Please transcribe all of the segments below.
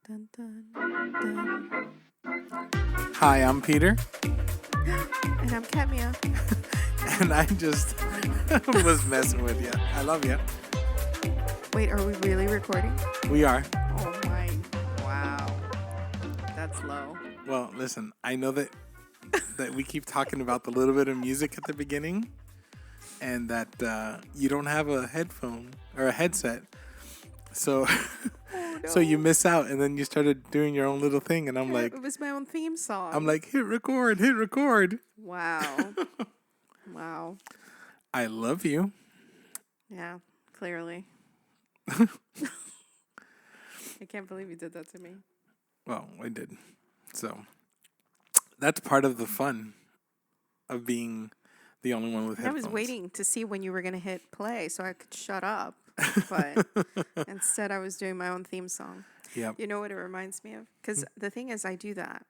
Dun, dun, dun. Hi, I'm Peter, And I'm Kemia. and I just was messing with you. I love you. Wait, are we really recording? We are. Oh my, wow. That's low. Well, listen, I know that we keep talking about the little bit of music at the beginning, and that you don't have a headphone or a headset, so Oh, no. so you miss out, and then you started doing your own little thing, and I'm like, It was my own theme song. I'm like, hit record. Wow. Wow. I love you. Yeah, clearly. I can't believe you did that to me. Well, I did. So that's part of the fun of being the only one with I headphones. was waiting to see when you were going to hit play so I could shut up. But instead, I was doing my own theme song. Yep. You know what it reminds me of? Because the thing is, I do that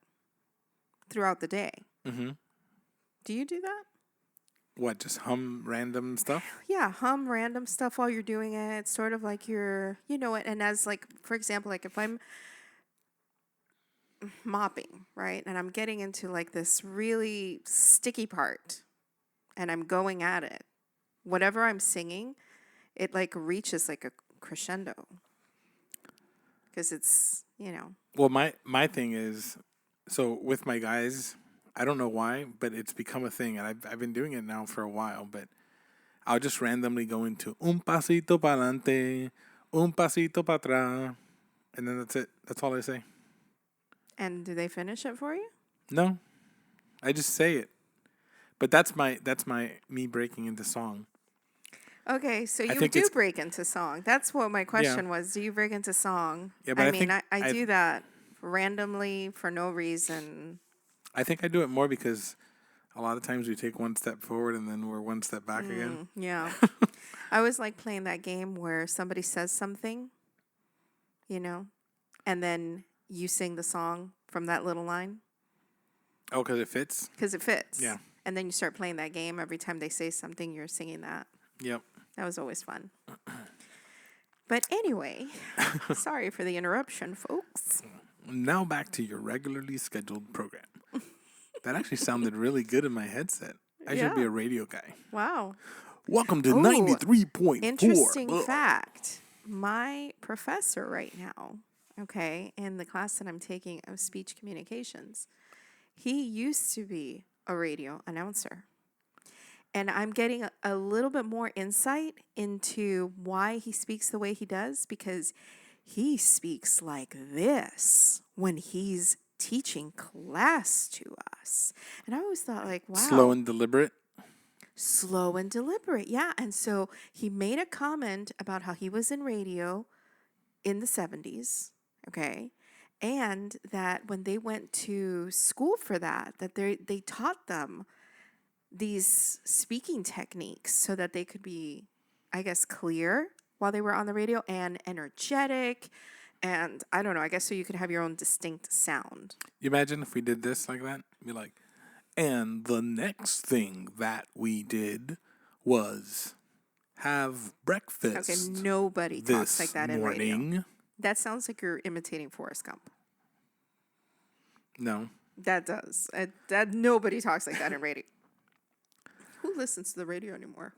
throughout the day. Mm-hmm. Do you do that? What, just hum random stuff? Yeah, hum random stuff while you're doing it. It's sort of like you're, you know it. And as like, for example, like if I'm mopping, right? And I'm getting into like this really sticky part and I'm going at it. Whatever I'm singing, it like reaches like a crescendo. Because it's, you know. Well, my thing is, so with my guys, I don't know why, but it's become a thing, and I've been doing it now for a while, but I'll just randomly go into un pasito pa'lante, un pasito para atrás, and then that's it. That's all I say. And do they finish it for you? No, I just say it. But that's me breaking into song. Okay, so you think do it's- break into song. That's what my question was. Do you break into song? Yeah, but I do that randomly for no reason. I think I do it more because a lot of times we take one step forward and then we're one step back again. Yeah. I always like playing that game where somebody says something, you know, and then you sing the song from that little line. Oh, because it fits? Because it fits. Yeah. And then you start playing that game. Every time they say something, you're singing that. Yep. That was always fun. But anyway, sorry for the interruption, folks. Now back to your regularly scheduled program. That actually sounded really good in my headset. I should be Yeah. a radio guy. Wow. Welcome to Ooh, 93.4. Interesting Ugh. fact. My professor right now, okay, in the class that I'm taking of speech communications, he used to be a radio announcer. And I'm getting a little bit more insight into why he speaks the way he does, because he speaks like this when he's teaching class to us. And I always thought, like, wow. Slow and deliberate. Slow and deliberate, yeah. And so he made a comment about how he was in radio in the 70s, okay? And that when they went to school for that they taught them these speaking techniques so that they could be, I guess, clear while they were on the radio and energetic. And I don't know, I guess so you could have your own distinct sound. You imagine if we did this like that? Be like, and the next thing that we did was have breakfast. Okay, nobody talks like that in radio. Morning. That sounds like you're imitating Forrest Gump. No. That does. That nobody talks like that in radio. Who listens to the radio anymore?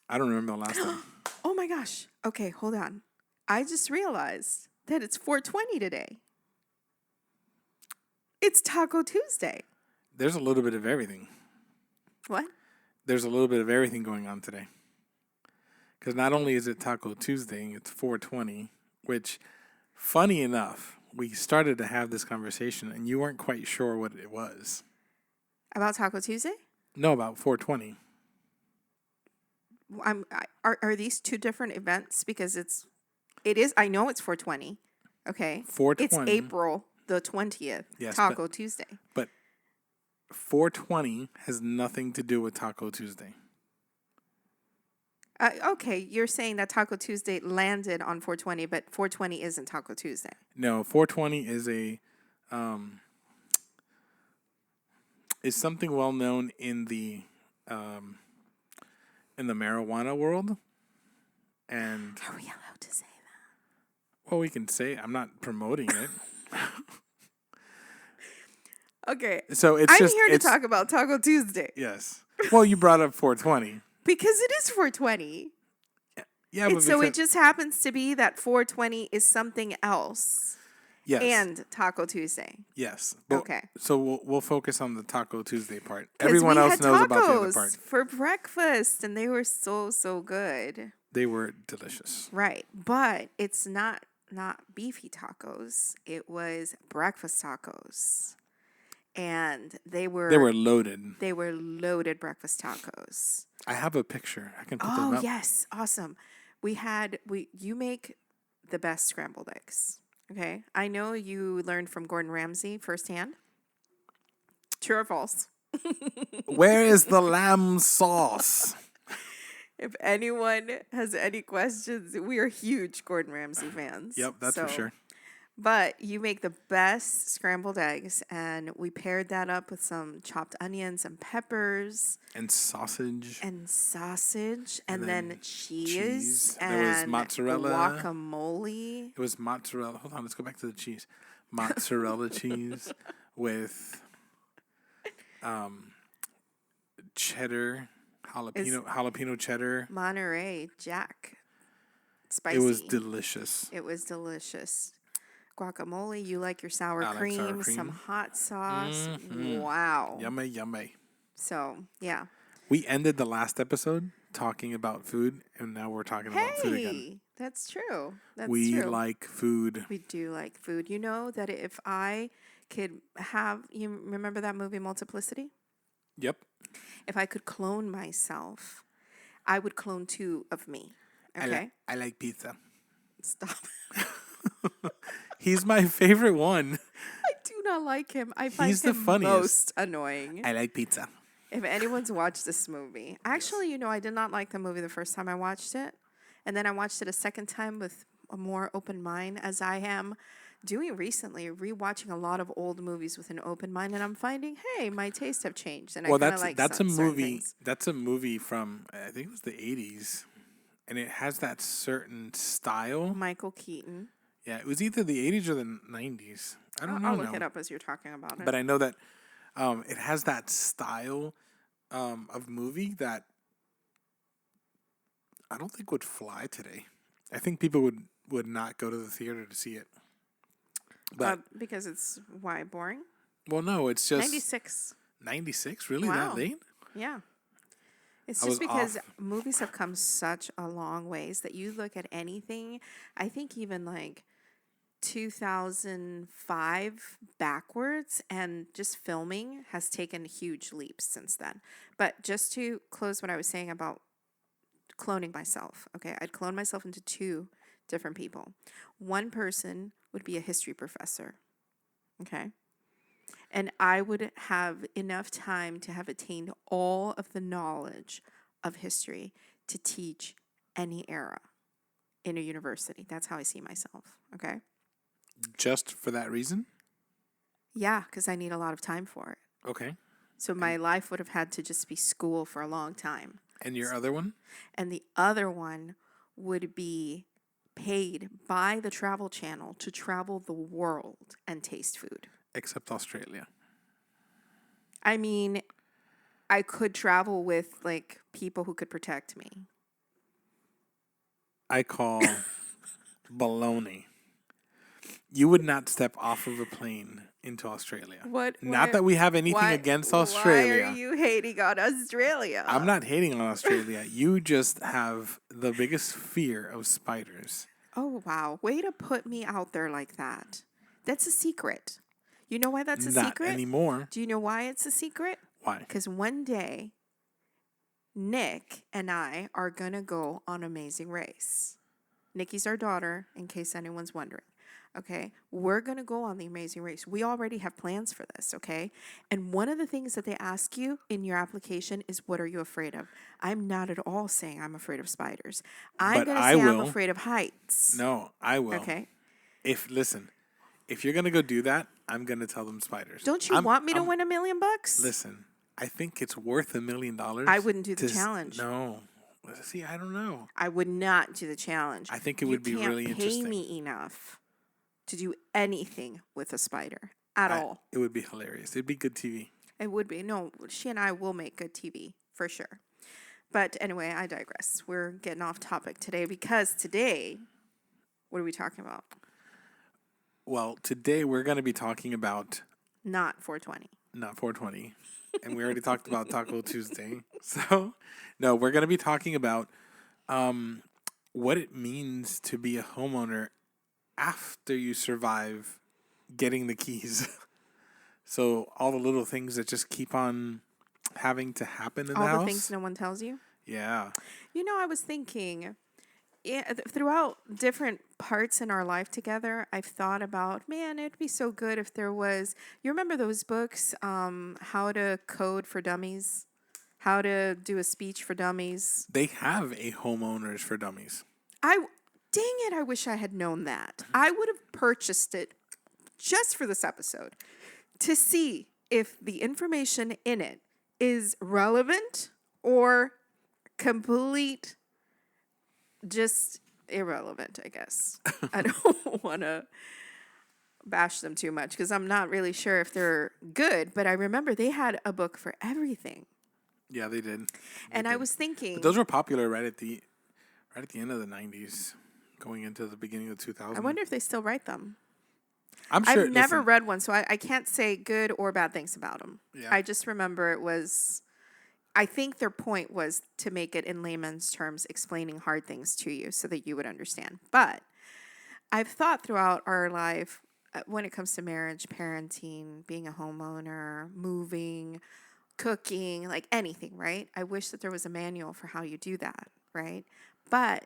I don't remember the last time. Oh my gosh. Okay, hold on. I just realized that it's 420 today. It's Taco Tuesday. There's a little bit of everything. What? There's a little bit of everything going on today. Because not only is it Taco Tuesday, it's 420, which, funny enough, we started to have this conversation and you weren't quite sure what it was. About Taco Tuesday? No, about 420. Are these two different events? Because it is. I know it's 420. Okay. 420. It's April the 20th. Yes, Taco Tuesday. But 420 has nothing to do with Taco Tuesday. Okay, you're saying that Taco Tuesday landed on 420, but 420 isn't Taco Tuesday. No, 420 is something well known in the marijuana world. And are we allowed to say that? Well, we can say I'm not promoting it. Okay. So it's I'm just here to it's talk about Taco Tuesday yes. Well, you brought up 420. because it is 420. Yeah, And but so because it just happens to be that 420 is something else yes, and Taco Tuesday. yes. But, Okay. so we'll focus on the Taco Tuesday part. Because Everyone we else had knows about the other part. tacos for breakfast and they were so, so good. They were delicious. Right. But it's not beefy tacos. It was breakfast tacos. And They were loaded. they were loaded breakfast tacos. I have a picture. I can put Oh, them up. yes. Awesome. You make the best scrambled eggs. Okay. I know you learned from Gordon Ramsay firsthand. True or false? Where is the lamb sauce? If anyone has any questions, we are huge Gordon Ramsay fans. Yep, that's for sure. But you make the best scrambled eggs, and we paired that up with some chopped onions and peppers And sausage. and sausage, and then cheese, cheese. and There was mozzarella. guacamole. It was mozzarella. Hold on, let's go back to the cheese. Mozzarella cheese with cheddar, jalapeno cheddar. Monterey Jack. Spicy. It was delicious. It was delicious. Guacamole, you like your sour I like cream, sour cream. some hot sauce. Mhm. Wow. Yummy, yummy. So, yeah. We ended the last episode talking about food, and now we're talking about food again. Hey, that's true. That's We true. like food. We do like food. You know that if I could have, you remember that movie Multiplicity? Yep. If I could clone myself, I would clone two of me. Okay? I like pizza. Stop. He's my favorite one. I do not like him. I find He's the him funniest. most annoying. I like pizza. If anyone's watched this movie, actually, I did not like the movie the first time I watched it. And then I watched it a second time with a more open mind, as I am doing recently, rewatching a lot of old movies with an open mind. And I'm finding, hey, my tastes have changed. And Well, I kind of like that's a certain movie. things. That's a movie from I think it was the 80s, and it has that certain style. Michael Keaton. Yeah, it was either the 80s or the 90s. I don't know I'll look now. it up as you're talking about it. But I know that it has that style of movie that I don't think would fly today. I think people would not go to the theater to see it. But because it's why boring? well, no, it's just 96. 96. Really, Wow. that late? Yeah. It's I just was because off. movies have come such a long ways that you look at anything, I think even like 2005 backwards, and just filming has taken huge leaps since then. But just to close what I was saying about cloning myself, okay, I'd clone myself into two different people. One person would be a history professor, okay? And I would have enough time to have attained all of the knowledge of history to teach any era in a university. That's how I see myself, okay? Just for that reason? Yeah, because I need a lot of time for it. Okay. So my life would have had to just be school for a long time. And your other one? And the other one would be paid by the Travel Channel to travel the world and taste food. Except Australia. I mean, I could travel with like people who could protect me. I call baloney. You would not step off of a plane into Australia. Not that we have anything against Australia. Why are you hating on Australia? I'm not hating on Australia. You just have the biggest fear of spiders. Oh, wow. Way to put me out there like that. That's a secret. You know why that's a secret? Not anymore. Do you know why it's a secret? Why? Because one day, Nick and I are going to go on Amazing Race. Nikki's our daughter, in case anyone's wondering. Okay, we're going to go on the Amazing Race. We already have plans for this, okay? And one of the things that they ask you in your application is, what are you afraid of? I'm not at all saying I'm afraid of spiders. I'm going to say I'm afraid of heights. No, I will. Okay. If you're going to go do that, I'm going to tell them spiders. Don't you want me to win $1 million? Listen, I think it's worth $1 million. I wouldn't do the challenge. No. See, I don't know. I would not do the challenge. I think it You would be can't really pay interesting. me enough to do anything with a spider at all. It would be hilarious. It'd be good TV. It would be. No, she and I will make good TV for sure. But anyway, I digress. We're getting off topic today because today, what are we talking about? Well, today we're going to be talking about Not 420. not 420, and we already talked about Taco Tuesday. So, no, we're going to be talking about what it means to be a homeowner after you survive getting the keys. So all the little things that just keep on having to happen in the All house. the things no one tells you. Yeah. You know, I was thinking, throughout different parts in our life together, I've thought about, man, it'd be so good if there was. You remember those books, How to Code for Dummies, How to Do a Speech for Dummies. They have a homeowners for dummies. Dang it! I wish I had known that. I would have purchased it just for this episode to see if the information in it is relevant or complete, just irrelevant, I guess. I don't want to bash them too much because I'm not really sure if they're good, but I remember they had a book for everything. Yeah, they did. And I was thinking, But those were popular right at the end of the 90s, going into the beginning of 2000. I wonder if they still write them. I'm sure. I've never read one, so I can't say good or bad things about them. Yeah. I just remember it was, I think their point was to make it in layman's terms, explaining hard things to you so that you would understand. But I've thought throughout our life, when it comes to marriage, parenting, being a homeowner, moving, cooking, like anything, right? I wish that there was a manual for how you do that, right? But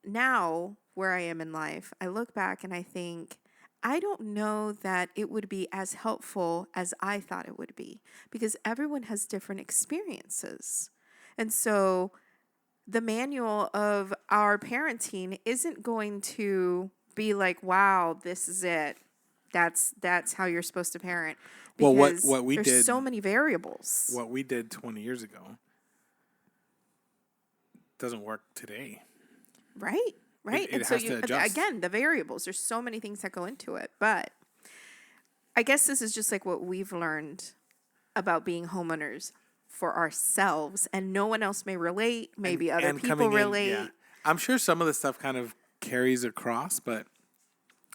now, where I am in life, I look back and I think, I don't know that it would be as helpful as I thought it would be because everyone has different experiences. And so the manual of our parenting isn't going to be like, wow, this is it. That's how you're supposed to parent. Because what we there's did, so many variables. what we did 20 years ago doesn't work today. Right. Right. It has to adjust. Again, the variables, there's so many things that go into it. But I guess this is just like what we've learned about being homeowners for ourselves. And no one else may relate. Maybe other people relate. Yeah. I'm sure some of the stuff kind of carries across, but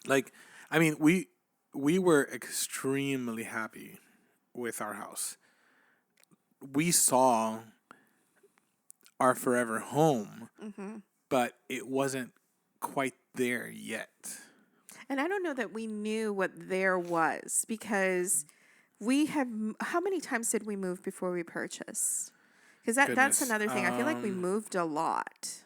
like, I mean, we were extremely happy with our house. We saw our forever home, but it wasn't quite there yet. And I don't know that we knew what there was because we have. How many times did we move before we purchased? Because that's Goodness. another thing. I feel like we moved a lot.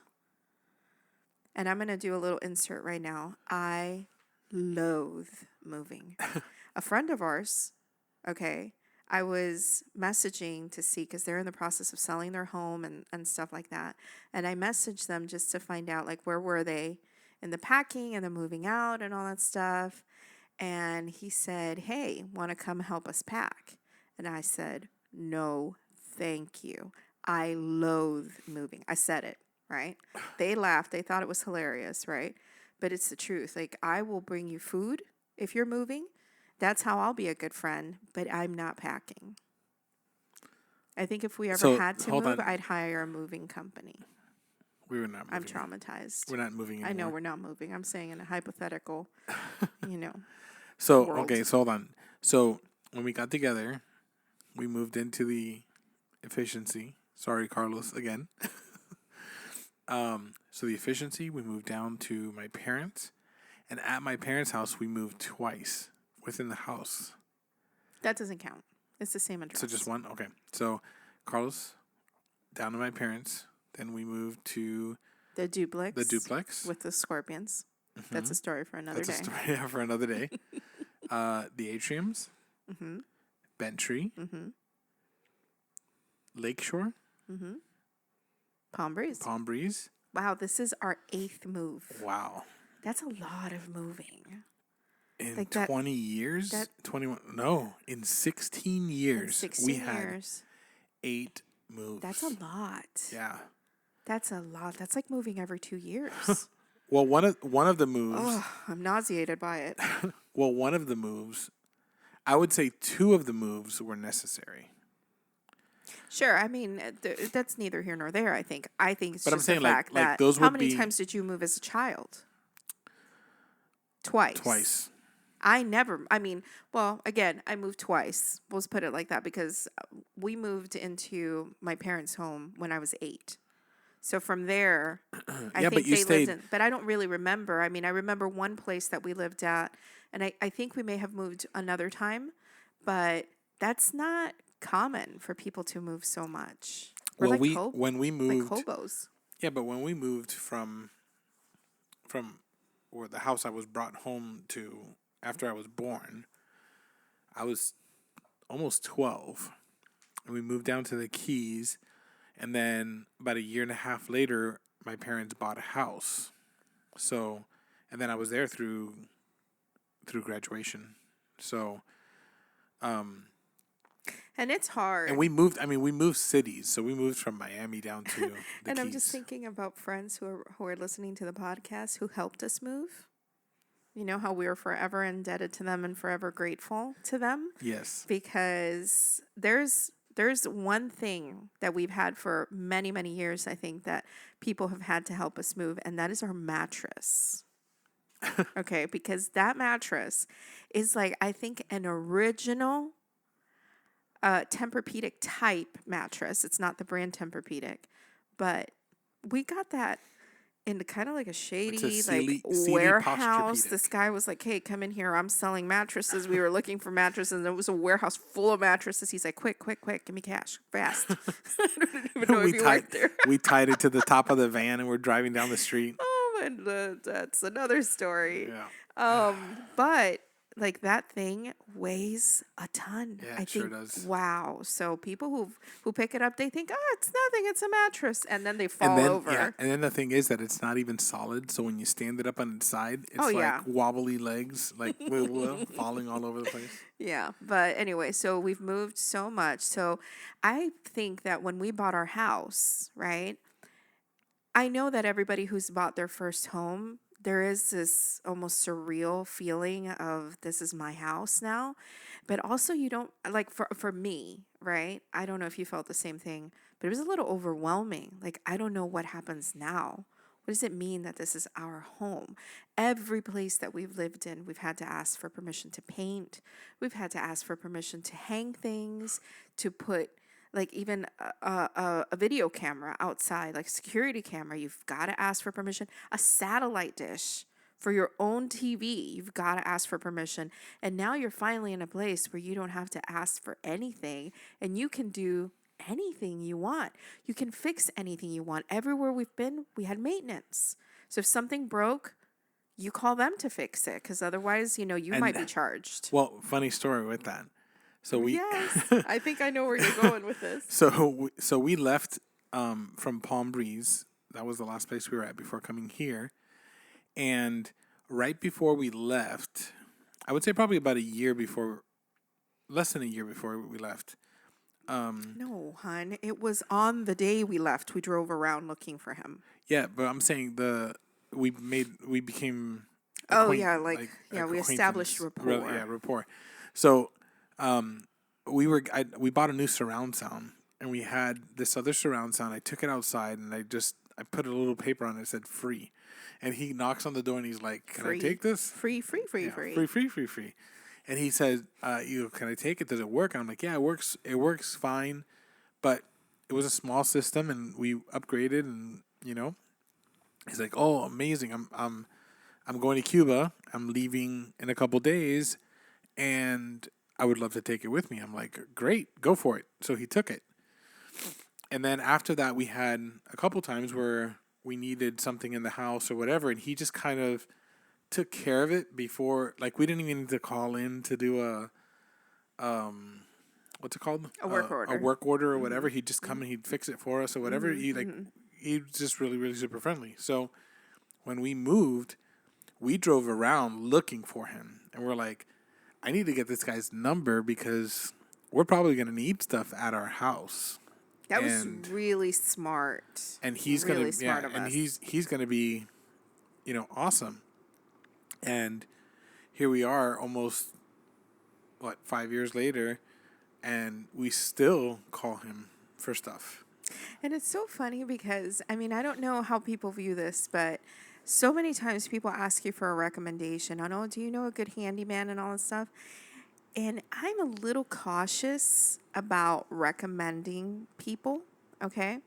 And I'm going to do a little insert right now. I loathe moving. A friend of ours, okay, I was messaging to see because they're in the process of selling their home and stuff like that. And I messaged them just to find out, like, where were they in the packing and the moving out and all that stuff. And he said, hey, want to come help us pack? And I said, no, thank you. I loathe moving. I said it, right? They laughed. They thought it was hilarious, right? But it's the truth. Like, I will bring you food if you're moving. That's how I'll be a good friend, but I'm not packing. I think if we ever had to move, I'd hire a moving company. We were not moving. I'm traumatized. We're not moving anymore. I know we're not moving. I'm saying in a hypothetical, So, world. okay, so hold on. So, when we got together, we moved into the efficiency. Sorry, Carlos, again. So the efficiency, we moved down to my parents. And at my parents' house, we moved twice within the house. That doesn't count. It's the same address. So just one? Okay. So Carlos, down to my parents. Then we moved to the duplex. With the scorpions. Mm-hmm. That's a story for another day. That's a story for another day. The atriums. Mm-hmm. Bentry. Mm-hmm. Lakeshore. Mm-hmm. Palm Breeze. Wow, this is our 8th move. Wow. That's a lot of moving. In like 20 years? 21? No, in 16 years. We had 8 moves. That's a lot. Yeah. That's a lot. That's like moving every 2 years. Well, one of the moves, Oh, I'm nauseated by it. well, one of the moves, I would say two of the moves were necessary. Sure. I mean, that's neither here nor there, I think. I think it's But I'm just the saying like fact that those how would many be times did you move as a child? Twice. twice. I never, I mean, well, again, I moved twice. Let's put it like that because we moved into my parents' home when I was 8. So from there, I Yeah, but think you they lived stayed. in, but I don't really remember. I mean, I remember one place that we lived at, and I think we may have moved another time, but that's not common for people to move so much. We're Well, like we when we like moved, hobos. yeah, but when we moved from or the house I was brought home to after I was born, I was almost 12, and we moved down to the Keys, and then about a year and a half later, my parents bought a house. So, and then I was there through graduation. So, And it's hard. and we moved. I mean, we moved cities. So we moved from Miami down to the And I'm just Keys. thinking about friends who are listening to the podcast who helped us move. You know how we are forever indebted to them and forever grateful to them Yes. because there's one thing that we've had for many many years. I think that people have had to help us move, and that is our mattress. Okay, because that mattress is like I think an original Tempur-Pedic type mattress. It's not the brand Tempur-Pedic, but we got that in kind of like a It's a shady like Sealy warehouse. This Posturepedic. guy was like, "Hey, come in here. I'm selling mattresses." We were looking for mattresses, and there was a warehouse full of mattresses. He's like, "Quick, quick, quick! Give me cash, fast!" I don't even know we if he tied worked there. we tied it to the top of the van, and we're driving down the street. Oh, and that's another story. Yeah. But like that thing weighs a ton. Yeah, I it sure think, does. wow. So people who pick it up, they think, oh, it's nothing. It's a mattress, and then they And fall then over. and then the thing is that it's not even solid. So when you stand it up on its side, Oh it's like yeah. wobbly legs, like falling all over the place. Yeah, but anyway, so we've moved so much. So I think that when we bought our house, right? I know that everybody who's bought their first home, there is this almost surreal feeling of this is my house now. But also you don't like for me, right? I don't know if you felt the same thing, but it was a little overwhelming. Like I don't know what happens now. What does it mean that this is our home? Every place that we've lived in, we've had to ask for permission to paint. We've had to ask for permission to hang things, to put like even a video camera outside, like security camera. You've got to ask for permission. A satellite dish for your own TV, you've got to ask for permission. And now you're finally in a place where you don't have to ask for anything and you can do anything you want. You can fix anything you want. Everywhere we've been, we had maintenance. So if something broke, you call them to fix it because otherwise, you might be And charged. well, funny story with that. So we Yes, I think I know where you're going with this. so we left from Palm Breeze. That was the last place we were at before coming here. And right before we left, I would say probably about a year before, less than a year before we left. No, hun. It was on the day we left. We drove around looking for him. Yeah, but I'm saying we became Oh, acquaint yeah. like We established acquaintance. Really, rapport. yeah, rapport. So we bought a new surround sound, and we had this other surround sound. I took it outside, and I put a little paper on it that said free. And he knocks on the door, and he's like, "Can I Free. take this?" Free, free, free, Yeah, free. free. And he says, "Can I take it? Does it work?" And I'm like, "Yeah, it works. It works fine." But it was a small system, and we upgraded, and he's like, "Oh, amazing! I'm going to Cuba. I'm leaving in a couple days, and I would love to take it with me." I'm like, "Great, go for it." So he took it, and then after that, we had a couple times where we needed something in the house or whatever, and he just kind of took care of it before. Like we didn't even need to call in to do a what's it called? A work A order. work order or whatever. He'd just come and he'd fix it for us or whatever. Mm-hmm. He was just really, really super friendly. So when we moved, we drove around looking for him, and we're like, I need to get this guy's number because we're probably gonna need stuff at our house. That was and really smart. he's gonna Really yeah, smart of and us. he's gonna be, awesome. And here we are, almost what 5 years later, and we still call him for stuff. And it's so funny because, I mean, I don't know how people view this, but so many times people ask you for a recommendation. I know, do you know a good handyman and all this stuff? And I'm a little cautious about recommending people, okay?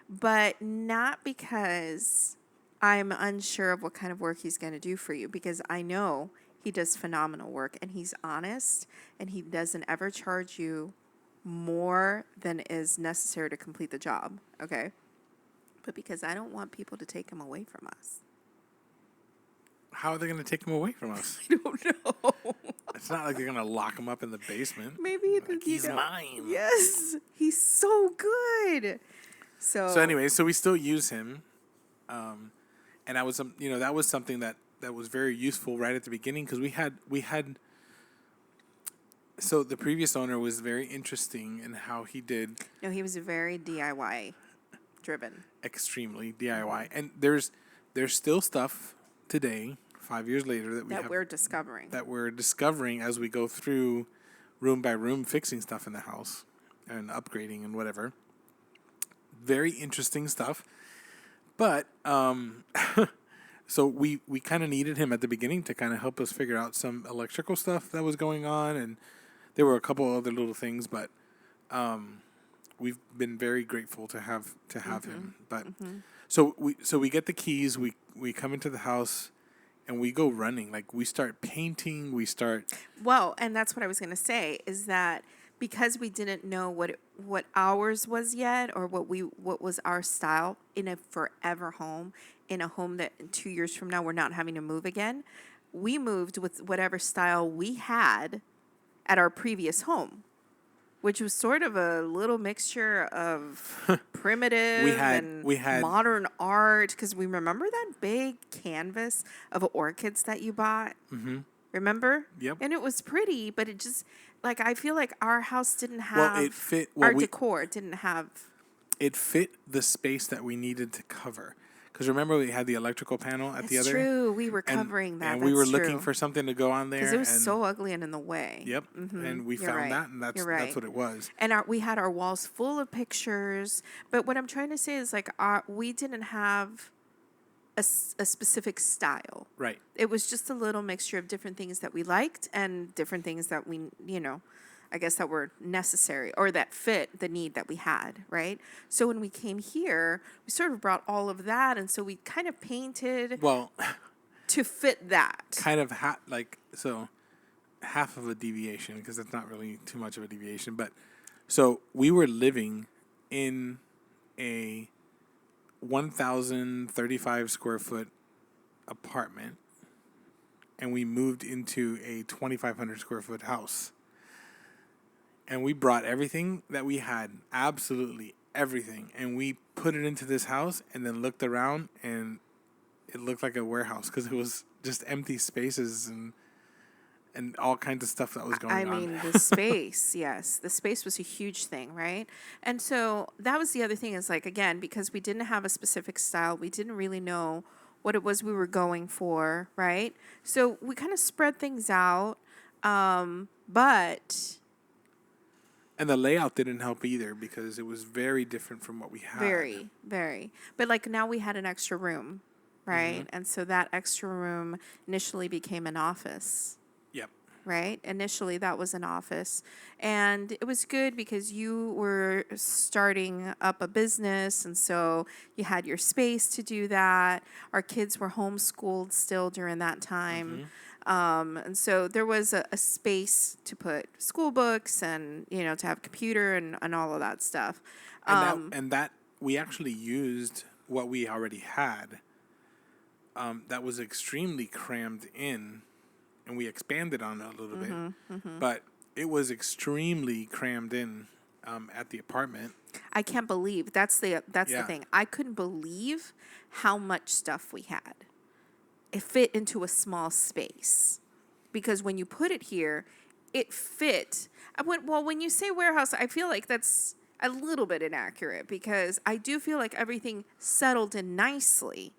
But not because I'm unsure of what kind of work he's going to do for you, because I know he does phenomenal work and he's honest and he doesn't ever charge you more than is necessary to complete the job, okay? But because I don't want people to take him away from us. How are they going to take him away from us? I don't know. It's not like they're going to lock him up in the basement. Maybe Like, he's mine. Yes, he's so good. So anyway, so we still use him, and that was that was something that was very useful right at the beginning, because we had. So the previous owner was very interesting in how he did No, he was very DIY driven. extremely DIY, and there's still stuff today, 5 years later, That we're discovering. that we're discovering as we go through room by room fixing stuff in the house and upgrading and whatever. Very interesting stuff. But so we kind of needed him at the beginning to kind of help us figure out some electrical stuff that was going on, and there were a couple other little things, but we've been very grateful to have him. But so we get the keys, we come into the house, and we go running. Like, we start painting, we start. Well, and that's what I was going to say is that because we didn't know what ours was yet, or what was our style in a forever home, in a home that 2 years from now we're not having to move again, we moved with whatever style we had at our previous home, which was sort of a little mixture of primitive We had modern art. Because we remember that big canvas of orchids that you bought. Mm-hmm. Remember? Yep. And it was pretty, but it just, like, I feel like our house didn't Well, have it fit. our decor didn't have. It fit the space that we needed to cover. Because remember, we had the electrical panel at the It's other. true. We were covering that. And we were That's looking true. for something to go on there. Because it was and, so ugly and in the way. Yep. And we You're found right. that, and that's You're right. that's what it was. And we had our walls full of pictures. But what I'm trying to say is, like, we didn't have a specific style. Right. It was just a little mixture of different things that we liked and different things that we, I guess that were necessary or that fit the need that we had, right? So when we came here, we sort of brought all of that. And so we kind of painted Well, to fit that. kind of so half of a deviation, because it's not really too much of a deviation. But so we were living in a 1,035 square foot apartment, and we moved into a 2,500 square foot house. And we brought everything that we had, absolutely everything, and we put it into this house, and then looked around, and it looked like a warehouse, because it was just empty spaces and all kinds of stuff that was going on. I mean, the space, yes. The space was a huge thing, right? And so that was the other thing is, like, again, because we didn't have a specific style, we didn't really know what it was we were going for, right? So we kind of spread things out, but And the layout didn't help either, because it was very different from what we had. very, very. But, like, now we had an extra room, right? And so that extra room initially became an office. Yep. Right? Initially, that was an office. And it was good because you were starting up a business. And so you had your space to do that. Our kids were homeschooled still during that time. And so there was a space to put school books and, to have a computer and all of that stuff. And that we actually used what we already had. That was extremely crammed in, and we expanded on it a little bit. But it was extremely crammed in at the apartment. I can't believe that's the Yeah. thing. I couldn't believe how much stuff we had. It fit into a small space because when you put it here, it fit. When you say warehouse, I feel like that's a little bit inaccurate because I do feel like everything settled in nicely.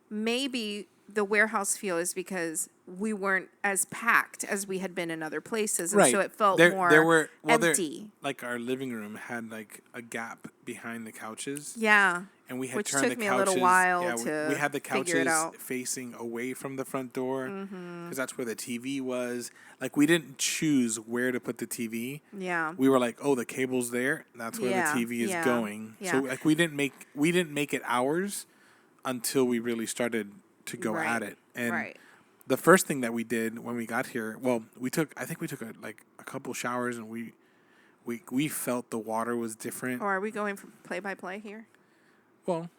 Maybe the warehouse feel is because we weren't as packed as we had been in other places, and so Right. it felt There more were there empty. like our living room had like a gap behind the couches, Yeah, and we had which turned the took me a little couches. while Yeah, we to had the figure it couches out. facing away from the front door because that's where the TV was. Like we didn't choose where to put the TV. Yeah, We were like, oh, the cable's there. That's where the yeah, TV is yeah, going. So yeah. like we didn't make it ours until we really started to go Right, at it. And right. the first thing that we did when we got here, well, I think we took a couple showers, and we felt the water was different. Or are we going from play by play here? Well,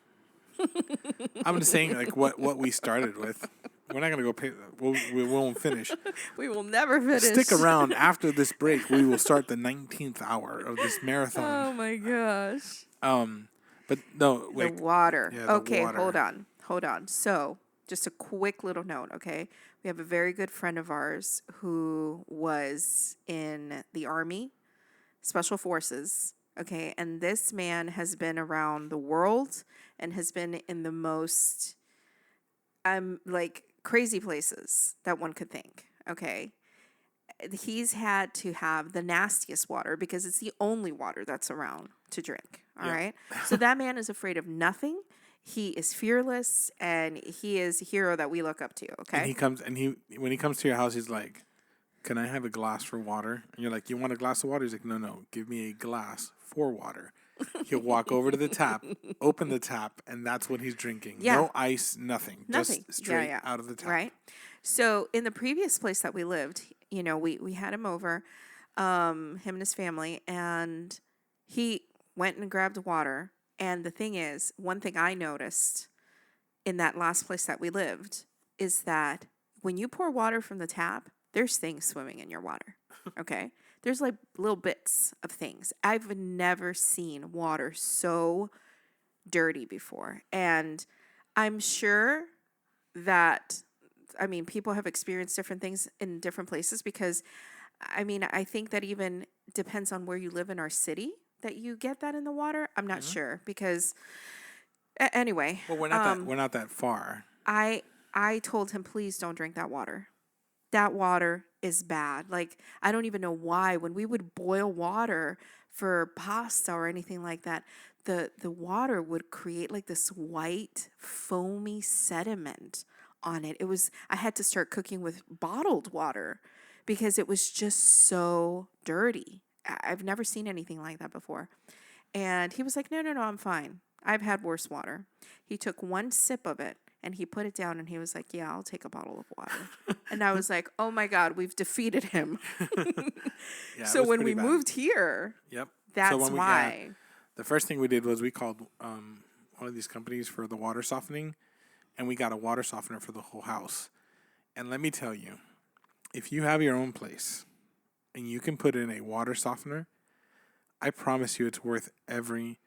I'm just saying like what we started with. We're not gonna go pay. We won't finish. We will never finish. Stick around after this break. We will start the 19th hour of this marathon. Oh my gosh. But no, The like water. yeah, the Okay, water. hold on. So, just a quick little note, okay? We have a very good friend of ours who was in the Army, Special Forces, okay? And this man has been around the world and has been in the most like crazy places that one could think, okay? He's had to have the nastiest water because it's the only water that's around to drink. All Yeah. right. So that man is afraid of nothing. He is fearless and he is a hero that we look up to. And Okay. when he comes to your house, he's like, "Can I have a glass for water?" And you're like, "You want a glass of water?" He's like, "No, give me a glass for water." He'll walk over to the tap, open the tap, and that's what he's drinking. Yeah. No ice, nothing. Nothing. Just straight Yeah. out of the tap. Right. So in the previous place that we lived, we had him over, him and his family, and he went and grabbed water. And the thing is, one thing I noticed in that last place that we lived is that when you pour water from the tap, there's things swimming in your water. Okay? There's like little bits of things. I've never seen water so dirty before. And I'm sure that, people have experienced different things in different places because, I think that even depends on where you live in our city that you get that in the water. I'm not sure because, anyway. Well, we're not that far. I told him, please don't drink that water. That water is bad. Like, I don't even know why. When we would boil water for pasta or anything like that, the water would create like this white, foamy sediment on it. I had to start cooking with bottled water because it was just so dirty. I've never seen anything like that before. And he was like, no, I'm fine. I've had worse water. He took one sip of it and he put it down and he was like, yeah, I'll take a bottle of water. And I was like, oh my God, we've defeated him. Yeah. So when we moved here, yep. that's when why. The first thing we did was we called one of these companies for the water softening, and we got a water softener for the whole house. And let me tell you, if you have your own place and you can put in a water softener, I promise you it's worth every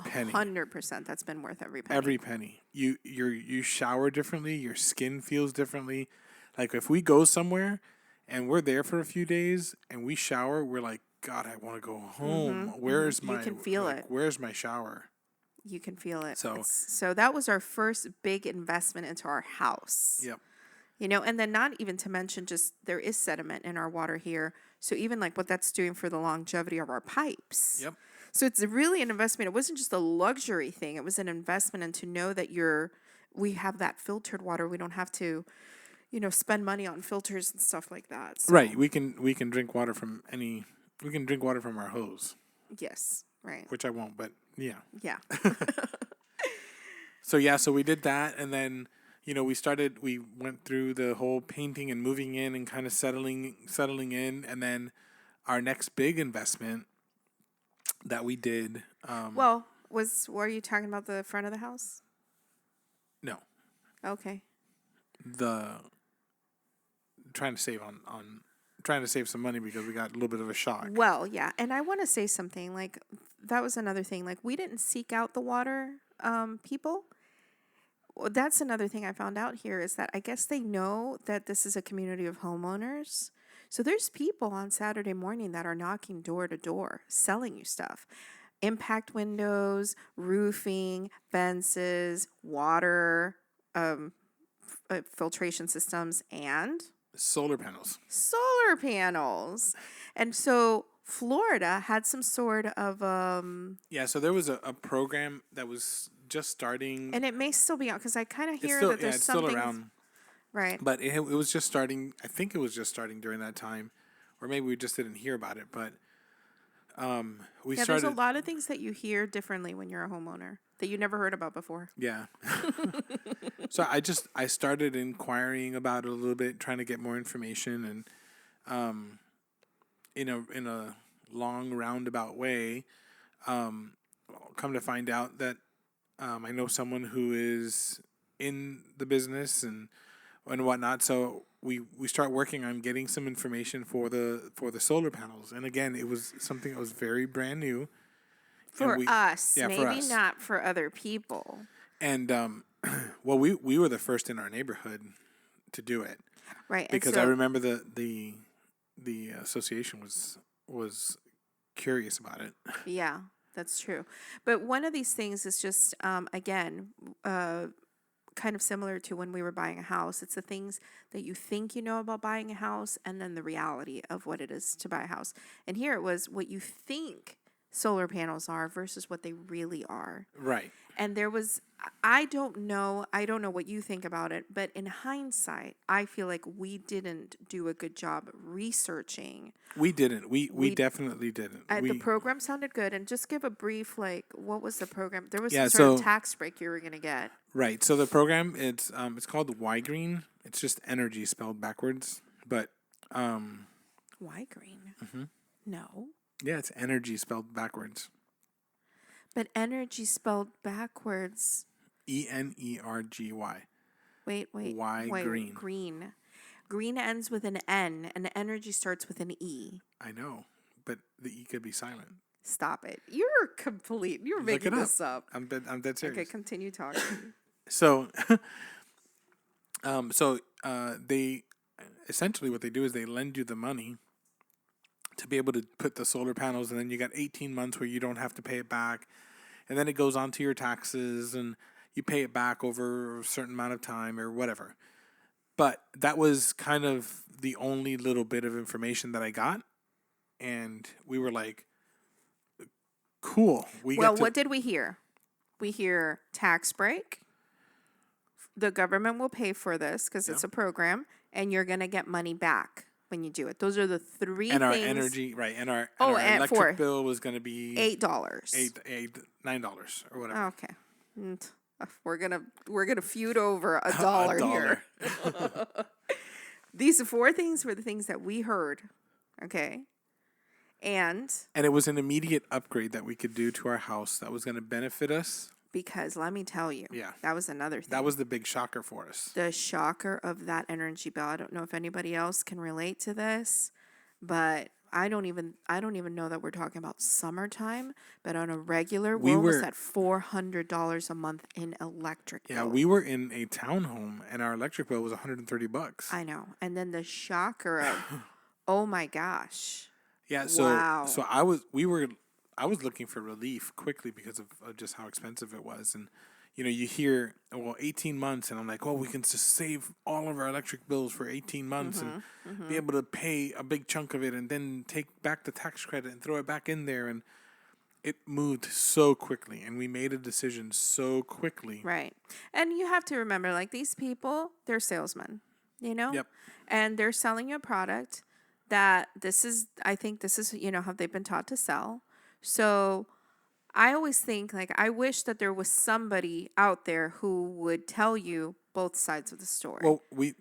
penny. 100%. That's been worth every penny. Every penny. You shower differently. Your skin feels differently. Like if we go somewhere and we're there for a few days and we shower, we're like, God, I want to go home. Where's my? You can feel it. Where's my shower? You can feel it. So- So that was our first big investment into our house. Yep. And then not even to mention just there is sediment in our water here. So even like what that's doing for the longevity of our pipes. Yep. So it's really an investment. It wasn't just a luxury thing. It was an investment and to know that we have that filtered water. We don't have to, spend money on filters and stuff like that. So, Right. We can drink water from any. We can drink water from our hose, yes. Right. which I won't. But yeah. Yeah. So we did that, and then we went through the whole painting and moving in and kind of settling in, and then our next big investment that we did. Well, were you talking about the front of the house? No, Okay. the trying to save some money because we got a little bit of a shock. Well, yeah. And I want to say something like that was another thing. Like we didn't seek out the water people. Well, that's another thing I found out here is that I guess they know that this is a community of homeowners. So there's people on Saturday morning that are knocking door to door selling you stuff. Impact windows, roofing, fences, water, um, filtration systems, and Solar panels. solar panels. And so Florida had some sort of Yeah, so there was a program that was just starting. and it may still be out because I kind of It's hear still, that yeah, there's it's still something around, right. but it was just starting. I think it was just starting during that time, or maybe we just didn't hear about it. But we Yeah, there's a started. lot of things that you hear differently when you're a homeowner that you never heard about before. Yeah. So I started inquiring about it a little bit, trying to get more information, and in a long roundabout way, come to find out that I know someone who is in the business and whatnot. So we start working on getting some information for the solar panels. And again, it was something that was very brand new. And For us, yeah, for maybe us. not for other people. And well, we were the first in our neighborhood to do it Right. And because I so, remember the association was curious about it. yeah, that's true. But one of these things is just, again, kind of similar to when we were buying a house. It's the things that you think you know about buying a house and then the reality of what it is to buy a house. And here it was what you think solar panels are versus what they really are. Right. And there was, I don't know what you think about it, but in hindsight, I feel like we didn't do a good job researching. We didn't. We definitely didn't. The program sounded good, and just give a brief, like, what was the program? There was Yeah, some sort of so tax break you were going to get. right. So the program it's called Y Green. It's just energy spelled backwards, but Why green? No. yeah, it's energy spelled backwards. But energy spelled backwards. ENERGY. Wait. Y green. Green. Green ends with an N, and energy starts with an E. I know, but the E could be silent. Stop it. You're Look making it this up. I'm dead serious. Okay, continue talking. So, they essentially what they do is they lend you the money to be able to put the solar panels, and then you got 18 months where you don't have to pay it back, and then it goes on to your taxes, and you pay it back over a certain amount of time or whatever. But that was kind of the only little bit of information that I got, and we were like, cool. What did we hear? We hear tax break. The government will pay for this because it's a program, and you're going to get money back when you do it. Those are the three and things. our energy, right? And our and electric bill was going to be $8. $9 or whatever. Okay. We're gonna feud over a dollar here. These four things were the things that we heard. Okay. And it was an immediate upgrade that we could do to our house that was going to benefit us. Because let me tell you, Yeah, that was another thing. that was the big shocker for us. The shocker of that energy bill. I don't know if anybody else can relate to this, but I don't even know that we're talking about summertime, but on a regular, we're almost at $400 a month in electric bill. Yeah, we were in a townhome and our electric bill was $130. I know. And then the shocker of, oh my gosh. Yeah, so Wow. so I was looking for relief quickly because of just how expensive it was. And you hear, well, 18 months, and I'm like, oh, we can just save all of our electric bills for 18 months and be able to pay a big chunk of it and then take back the tax credit and throw it back in there. And it moved so quickly, and we made a decision so quickly. Right. And you have to remember, like, these people, they're salesmen, Yep. And they're selling you a product that I think this is, how they've been taught to sell. So I always think, like, I wish that there was somebody out there who would tell you both sides of the story. Well, we've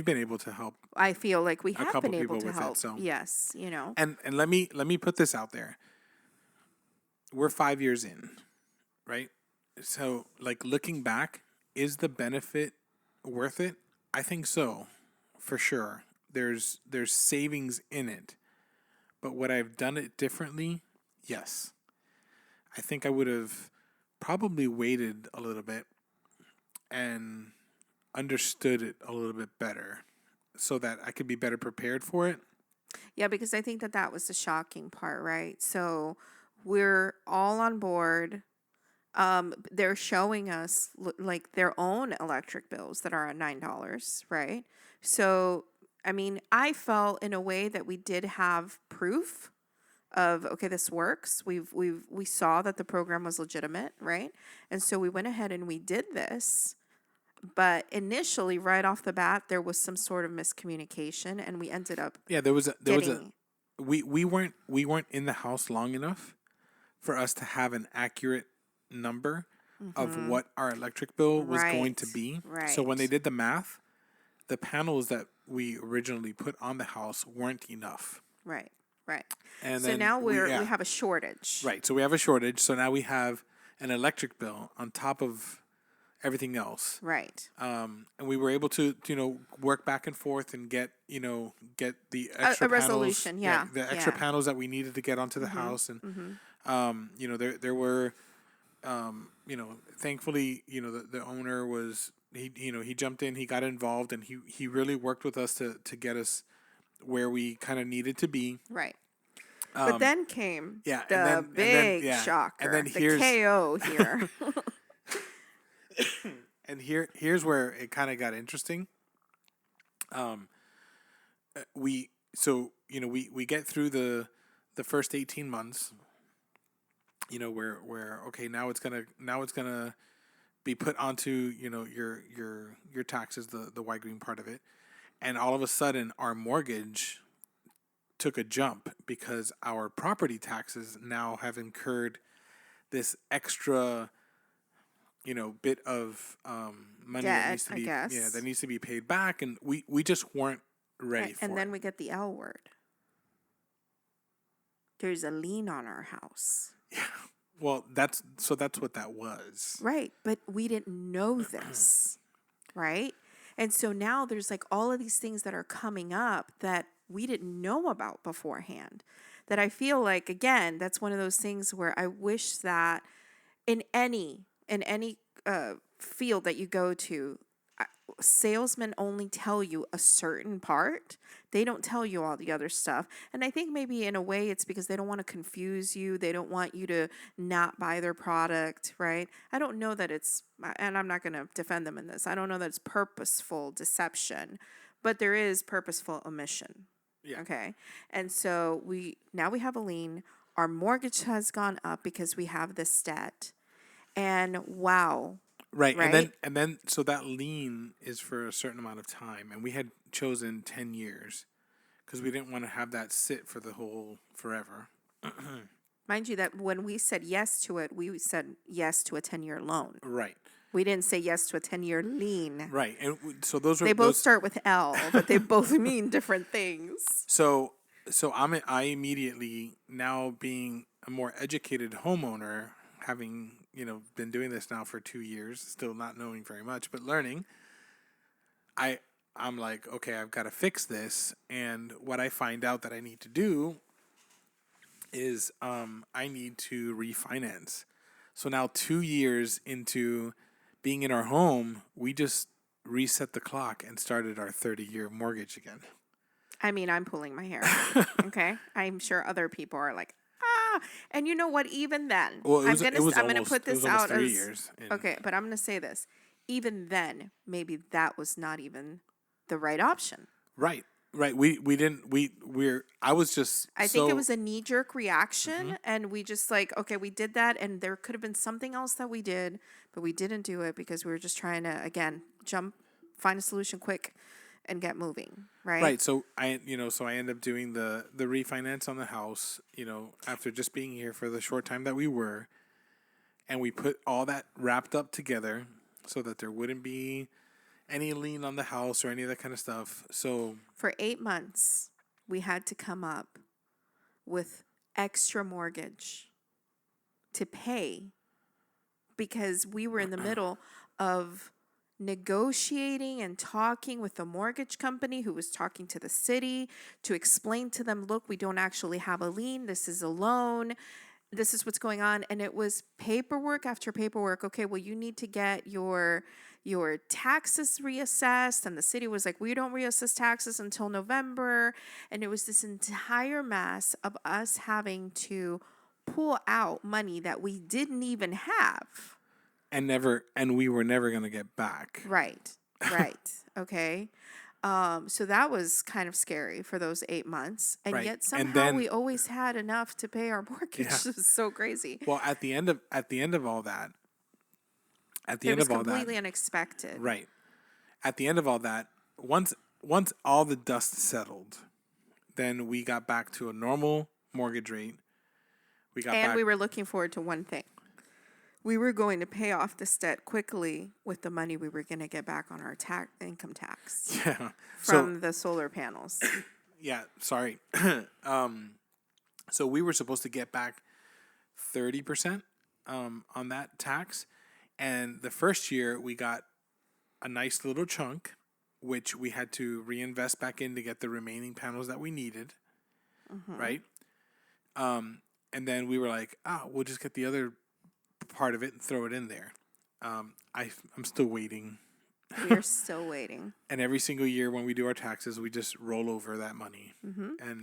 been able to help. I feel like we have couple been able people to with it, help. so. Yes, And let me put this out there. We're 5 years in, right? So, like, looking back, is the benefit worth it? I think so, for sure. There's savings in it. But would I have done it differently? Yes. I think I would have probably waited a little bit and understood it a little bit better. so that I could be better prepared for it. Yeah, because I think that that was the shocking part, right? So we're all on board. They're showing us like their own electric bills that are at $9, right? So, I mean, I felt in a way that we did have proof of, okay, this works. We saw that the program was legitimate, right? And so we went ahead and we did this. But initially, right off the bat, there was some sort of miscommunication, and we ended up Yeah, there was a getting we weren't in the house long enough for us to have an accurate number of what our electric bill was going to right, be. So when they right. did the math, the panels that we originally put on the house weren't enough. Right, right. And So then now we yeah, have a shortage. right. So we have a shortage. So now we have an electric bill on top of everything else. Right. And we were able to, work back and forth and get the A, extra a panels, resolution, yeah. the extra Yeah. panels that we needed to get onto the house. And, there were, thankfully, the owner was, he jumped in, he got involved, and he really worked with us to get us where we kind of needed to be. Right. But then came Yeah. the big Yeah. And shocker, then the KO here. here's where it kind of got interesting. We get through the first 18 months, where okay, now it's gonna be put onto, your taxes, the white green part of it. And all of a sudden our mortgage took a jump because our property taxes now have incurred this extra, bit of money that Debt, needs to I be, guess. that needs to be paid back, and we just weren't ready Right. for And it. then we get the L word. There's a lien on our house. Yeah. Well, that's what that was. Right. But we didn't know this. Right. And so now there's like all of these things that are coming up that we didn't know about beforehand. That I feel like, again, that's one of those things where I wish that in any field that you go to, salesmen only tell you a certain part. They don't tell you all the other stuff. And I think maybe in a way it's because they don't want to confuse you. They don't want you to not buy their product, right? I don't know that it's, and I'm not going to defend them in this, I don't know that it's purposeful deception, but there is purposeful omission. Yeah. Okay. And so now we have a lien. Our mortgage has gone up because we have this debt. And wow. Right. Right? And then so that lien is for a certain amount of time, and we had chosen 10 years because we didn't want to have that sit for the whole forever. Mind you, that when we said yes to it, we said yes to a 10-year loan. Right. We didn't say yes to a 10-year lien. Right. And so those were They both those, start with L, but they both mean different things. so I immediately, now being a more educated homeowner, having, been doing this now for 2 years, still not knowing very much, but learning, I'm like, okay, I've got to fix this. And what I find out that I need to do is I need to refinance. So now 2 years into being in our home, we just reset the clock and started our 30-year mortgage again. I mean, I'm pulling my hair out, okay? I'm sure other people are like, ah. And you know what? Even then, Well, I'm gonna put it this was almost out 3 as years. okay, but I'm gonna say this. Even then, maybe that was not even the right option. Right. Right. We didn't we're I was just I think it was a knee-jerk reaction, and we just like, okay, we did that, and there could have been something else that we did, but we didn't do it because we were just trying to, again, find a solution quick and get moving, right? right. So I end up doing the refinance on the house, after just being here for the short time that we were, and we put all that wrapped up together so that there wouldn't be any lien on the house or any of that kind of stuff. So For 8 months, we had to come up with extra mortgage to pay because we were in the middle of negotiating and talking with the mortgage company who was talking to the city to explain to them, look, we don't actually have a lien. This is a loan. This is what's going on. And it was paperwork after paperwork. Okay, well, you need to get your your taxes reassessed, and the city was like, we don't reassess taxes until November. And it was this entire mess of us having to pull out money that we didn't even have. And we were never going to get back. Right. Right. Okay. So that was kind of scary for those 8 months. And Right. yet And somehow then, we always had enough to pay our mortgage. yeah. It was so crazy. Well, at the end of all that, It was completely unexpected. right. At the end of all that, once all the dust settled, then we got back to a normal mortgage rate. And we were looking forward to one thing. We were going to pay off this debt quickly with the money we were going to get back on our income tax yeah. from the solar panels. Yeah, sorry. So we were supposed to get back 30% on that tax. And the first year we got a nice little chunk, which we had to reinvest back in to get the remaining panels that we needed. Right? And then we were like, we'll just get the other part of it and throw it in there. I'm still waiting. We're still waiting. And every single year when we do our taxes, we just roll over that money.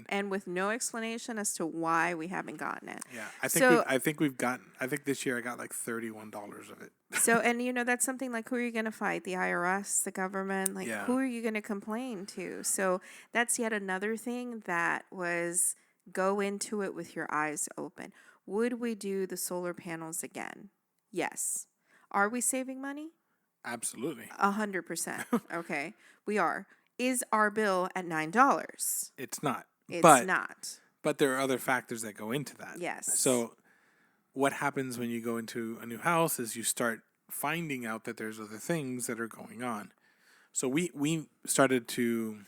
And with no explanation as to why we haven't gotten it. Yeah, I think this year I got like $31 of it. So, and that's something like, who are you going to fight? The IRS, the government? Like, Yeah. who are you going to complain to? So that's yet another thing that was, go into it with your eyes open. Would we do the solar panels again? Yes. Are we saving money? Absolutely. 100%. Okay. We are. Is our bill at $9? It's not. It's not. But there are other factors that go into that. Yes. So what happens when you go into a new house is you start finding out that there's other things that are going on. So we started to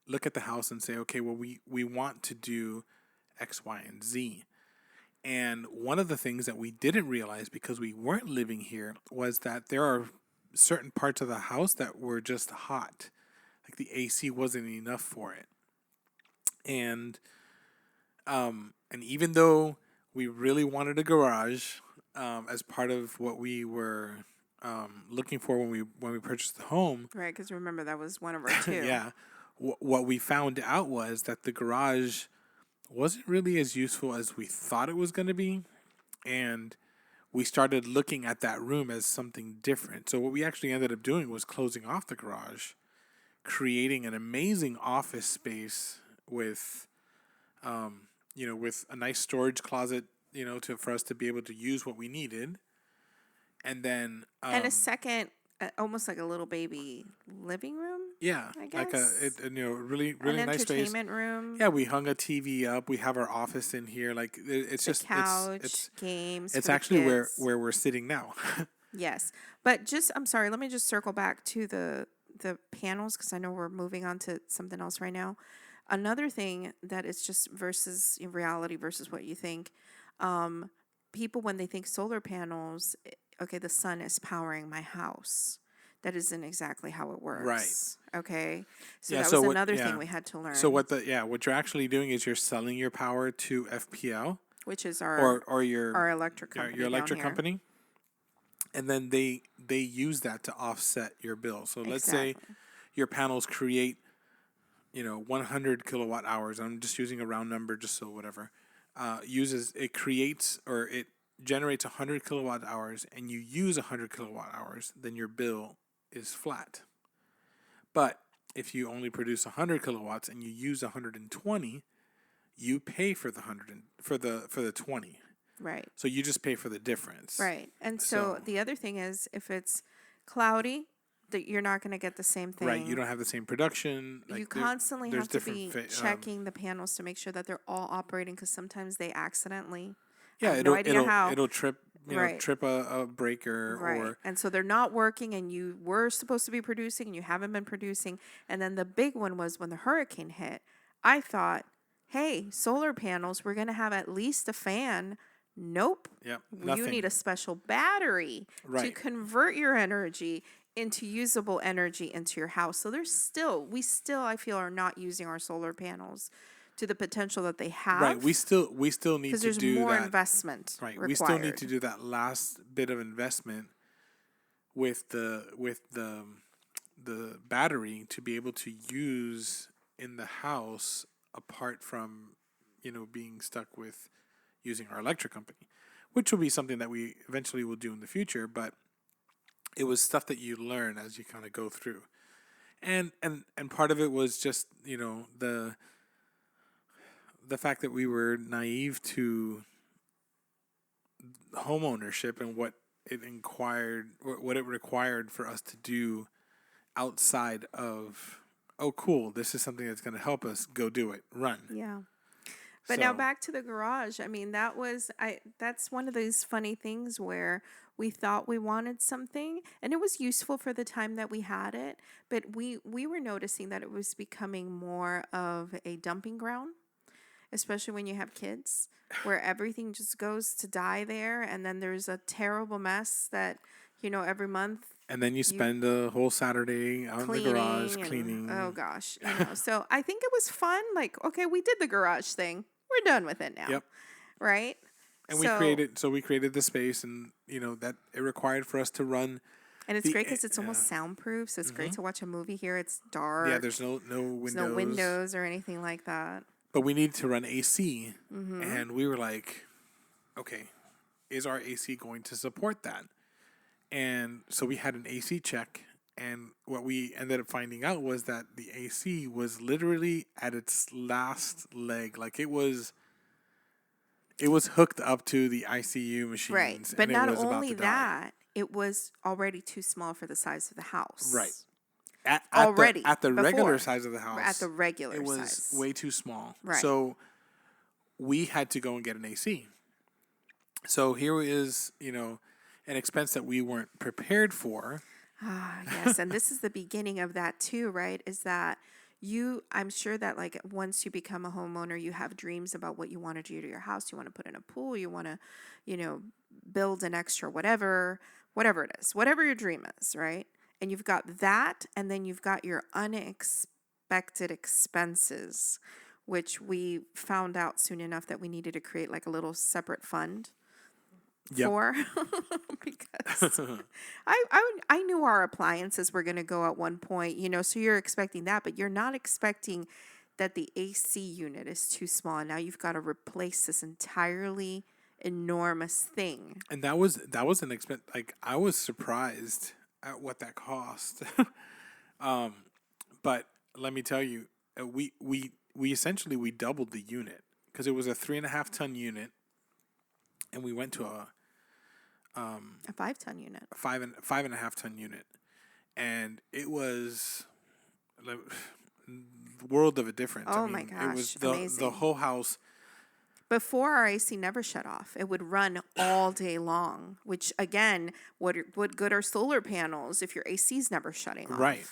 look at the house and say, okay, well, we want to do X, Y, and Z. And one of the things that we didn't realize because we weren't living here was that there are certain parts of the house that were just hot. Like the AC wasn't enough for it. And even though we really wanted a garage as part of what we were looking for when we purchased the home. Right, because remember, that was one of our two. Yeah. What we found out was that the garage wasn't really as useful as we thought it was going to be. And we started looking at that room as something different. So what we actually ended up doing was closing off the garage, creating an amazing office space with, with a nice storage closet, for us to be able to use what we needed. And then... and a second, almost like a little baby living room? Yeah, I guess. like really an nice space. Entertainment room. Yeah, we hung a TV up. We have our office in here. Like it's just couch, it's games. It's for actually kids. where we're sitting now. Yes, but I'm sorry. Let me just circle back to the panels because I know we're moving on to something else right now. Another thing that is just versus reality versus what you think. People when they think solar panels, okay, the sun is powering my house. That isn't exactly how it works. Right. Okay. So Yeah, that so was what- another yeah. thing we had to learn. So what you're actually doing is you're selling your power to FPL, which is our our electric company. your electric down here. company, and then they use that to offset your bill. So let's say your panels create 100 kilowatt hours. I'm just using a round number, just so whatever. It generates 100 kilowatt hours, and you use 100 kilowatt hours, then your bill is flat. But if you only produce 100 kilowatts and you use 120, you pay for the 100 for the 20. Right. So you just pay for the difference. Right. And so the other thing is, if it's cloudy, that you're not going to get the same thing. Right. You don't have the same production. You constantly have to be different checking the panels to make sure that they're all operating, because sometimes they accidentally. Yeah, I have no idea how. it'll trip. Right. Trip a breaker. Right. And so they're not working, and you were supposed to be producing and you haven't been producing. And then the big one was when the hurricane hit. I thought, hey, solar panels, we're going to have at least a fan. Nope. Yep. You Nothing. need a special battery to Right. convert your energy into usable energy into your house. So we still, I feel, are not using our solar panels to the potential that they have. Right. We still need to do that. Because there's more investment Right. required. We still need to do that last bit of investment with the battery to be able to use in the house apart from being stuck with using our electric company, which will be something that we eventually will do in the future. But it was stuff that you learn as you kind of go through, and part of it was just the fact that we were naive to home ownership and what it required for us to do outside of, oh cool, this is something that's going to help us, go do it, run. Yeah. But now So back to the garage. I mean, that's one of those funny things where we thought we wanted something and it was useful for the time that we had it, but we were noticing that it was becoming more of a dumping ground, especially when you have kids, where everything just goes to die there and then there's a terrible mess that, every month and then you you spend a whole Saturday out in the garage cleaning and oh cleaning. gosh, So I think it was fun. Like, okay, we did the garage thing. We're done with it now, Yep. right? And we So, created the space, and that it required for us to run and it's the great because it's almost soundproof. So it's great to watch a movie here. It's yeah. dark. There's no There's no windows, windows or anything like that. but we needed to run AC, Mm-hmm. and we were like, okay, is our AC going to support that? And so we had an AC check, and what we ended up finding out was that the AC was literally at its last leg. Like it was hooked up to the ICU Right. machines, But and it not was about only to die. that, it was already too small for the size of the house. Right. At the Already. at the regular Before. size of the At the house, regular it was size. way too small. Right. So we had to go and get an AC. So here is, an expense that we weren't prepared for. Ah, yes. And this is the beginning of that too, right? Is that I'm sure that like once you become a homeowner, you have dreams about what you want to do to your house. You want to put in a pool, you want to, you know, build an extra whatever it is, whatever your dream is, right? And you've got that, and then you've got your unexpected expenses, which we found out soon enough that we needed to create like a little separate fund Yep. for because I knew our appliances were going to go at one point, so you're expecting that, but you're not expecting that the AC unit is too small. And now you've got to replace this entirely enormous thing. And that was an expense. Like I was surprised at what that cost. But let me tell you, we essentially we doubled the unit because it was a 3.5 ton unit, and we went to a A 5-ton unit. 5.5 ton unit, and it was like world of a difference. Oh I mean, my it was gosh, the amazing. whole house. Before, our AC never shut off. It would run all day long, which again, what good are solar panels if your AC's never shutting off? Right.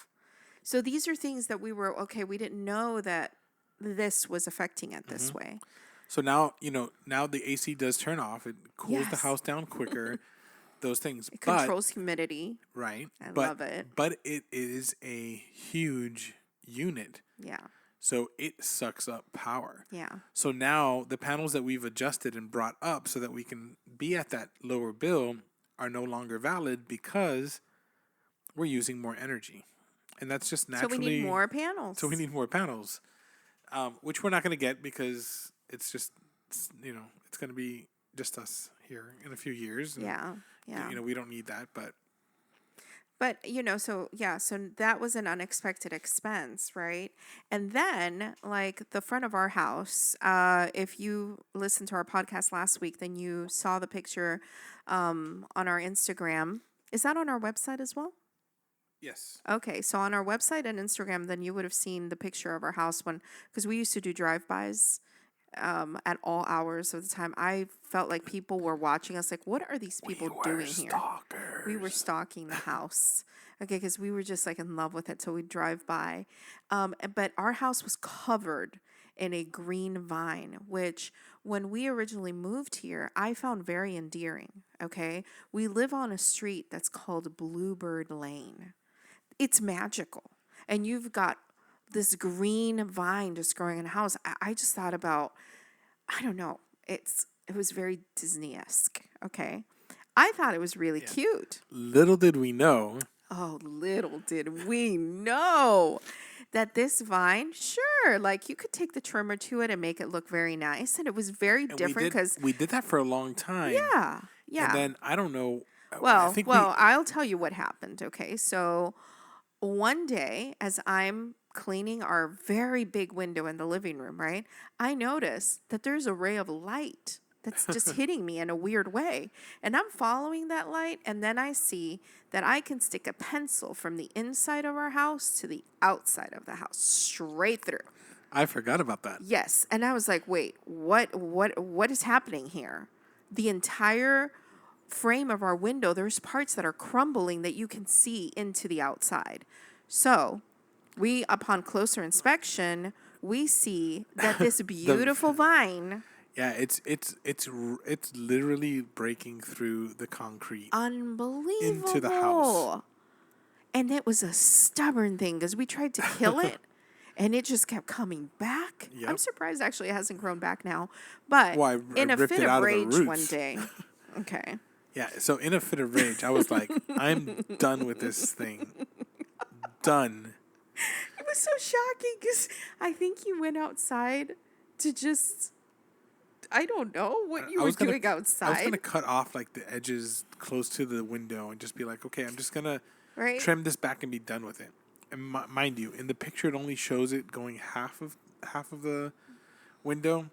So these are things that we didn't know that this was affecting it this way. So now now the AC does turn off. It cools the Yes. house down quicker. Those things, It but controls humidity. right. I but, love it. But it is a huge unit. Yeah. So it sucks up power. Yeah. So now the panels that we've adjusted and brought up so that we can be at that lower bill are no longer valid because we're using more energy. And that's just So naturally. we need more panels. So we need more panels, which we're not going to get because it's going to be just us here in a few years. And, Yeah. Yeah. we don't need that, but. But, so that was an unexpected expense, right? And then, like, the front of our house, if you listened to our podcast last week, then you saw the picture on our Instagram. Is that on our website as well? Yes. Okay, so on our website and Instagram, then you would have seen the picture of our house because we used to do drive-bys at all hours of the time. I felt like people were watching us. Like, what are these people doing here? Stalkers. We were stalking the house. Okay, because we were just like in love with it. So we'd drive by. But our house was covered in a green vine, which when we originally moved here, I found very endearing. Okay, we live on a street that's called Bluebird Lane. It's magical. And you've got this green vine just growing in a house. I just thought about, I don't know, it was very Disney-esque, okay? I thought it was really Yeah. cute. Little did we know. Oh, little did we know that this vine, sure, like you could take the trimmer to it and make it look very nice. And it was very And we different did because, we did that for a long time. yeah, And yeah. then I don't know. I Well, think we. well, I'll tell you what happened. Okay. So one day, as I'm cleaning our very big window in the living room, right, I notice that there's a ray of light that's just hitting me in a weird way. And I'm following that light, and then I see that I can stick a pencil from the inside of our house to the outside of the house, straight through. I forgot about that. Yes. And I was like, wait, what is happening here? The entire frame of our window, there's parts that are crumbling that you can see into the outside. So we, upon closer inspection, we see that this beautiful vine, Yeah, it's literally breaking through the concrete into the house. unbelievable. And it was a stubborn thing because we tried to kill it and it just kept coming back. I'm Yep. surprised actually it hasn't grown back now. But Well, I in a ripped fit it of out of the rage one roots. day, okay. Yeah, so in a fit of rage, I was like, I'm done with this thing. Done. It was so shocking because I think you went outside to just, I don't know what you I were was gonna, doing I was outside, gonna cut off like the edges close to the window and just be like, okay, I'm just gonna right? trim this back and be done with it. And mind you, in the picture, it only shows it going half of the window,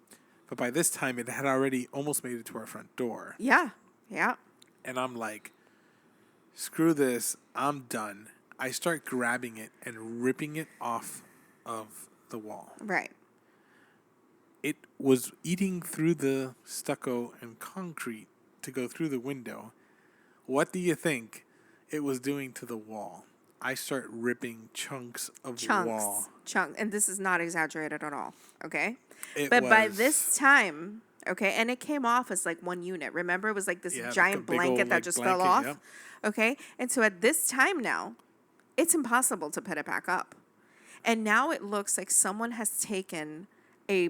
but by this time, it had already almost made it to our front door. Yeah, yeah. And I'm like, screw this, I'm done. I start grabbing it and ripping it off of the wall. Right. It was eating through the stucco and concrete to go through the window. What do you think it was doing to the wall? I start ripping chunks of wall. And this is not exaggerated at all, okay? It But by was- this time, okay, and it came off as like one unit. Remember, it was like this Yeah, like a giant big blanket old, that like, just fell blanket, off, yep. okay? And so at this time now, it's impossible to put it back up. And now it looks like someone has taken a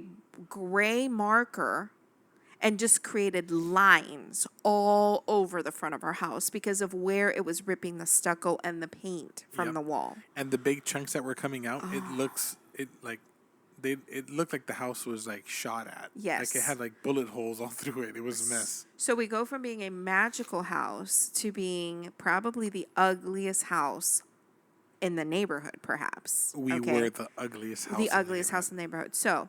gray marker and just created lines all over the front of our house because of where it was ripping the stucco and the paint from Yep. the wall. And the big chunks that were coming out, Ah. it looked like the house was like shot at. Yes. Like it had like bullet holes all through it. It was a mess. So we go from being a magical house to being probably the ugliest house in the neighborhood, perhaps. We okay? were the ugliest house. The ugliest house in the neighborhood. So,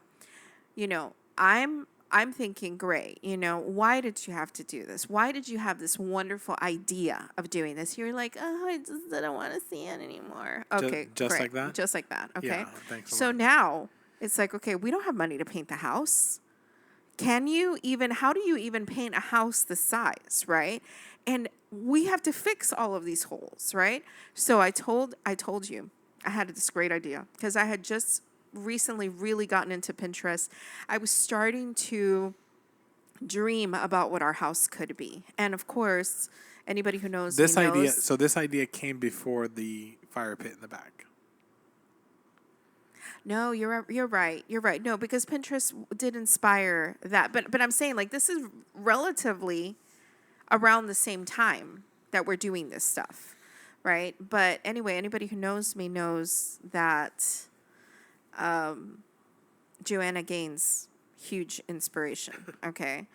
I'm thinking, great. Why did you have to do this? Why did you have this wonderful idea of doing this? You're like, oh, I just didn't want to see it anymore. Okay, just great. like that? Just like that. Okay. Yeah, thanks a So lot. now it's like, okay, we don't have money to paint the house. How do you even paint a house this size, right? And we have to fix all of these holes, right? So I told you I had this great idea because I had just recently really gotten into Pinterest. I was starting to dream about what our house could be. And of course, anybody who knows This me idea, knows, so this idea came before the fire pit in the back. no, you're right. You're right. No, because Pinterest did inspire that. But I'm saying like this is relatively around the same time that we're doing this stuff, right? But anyway, anybody who knows me knows that Joanna Gaines, huge inspiration, okay?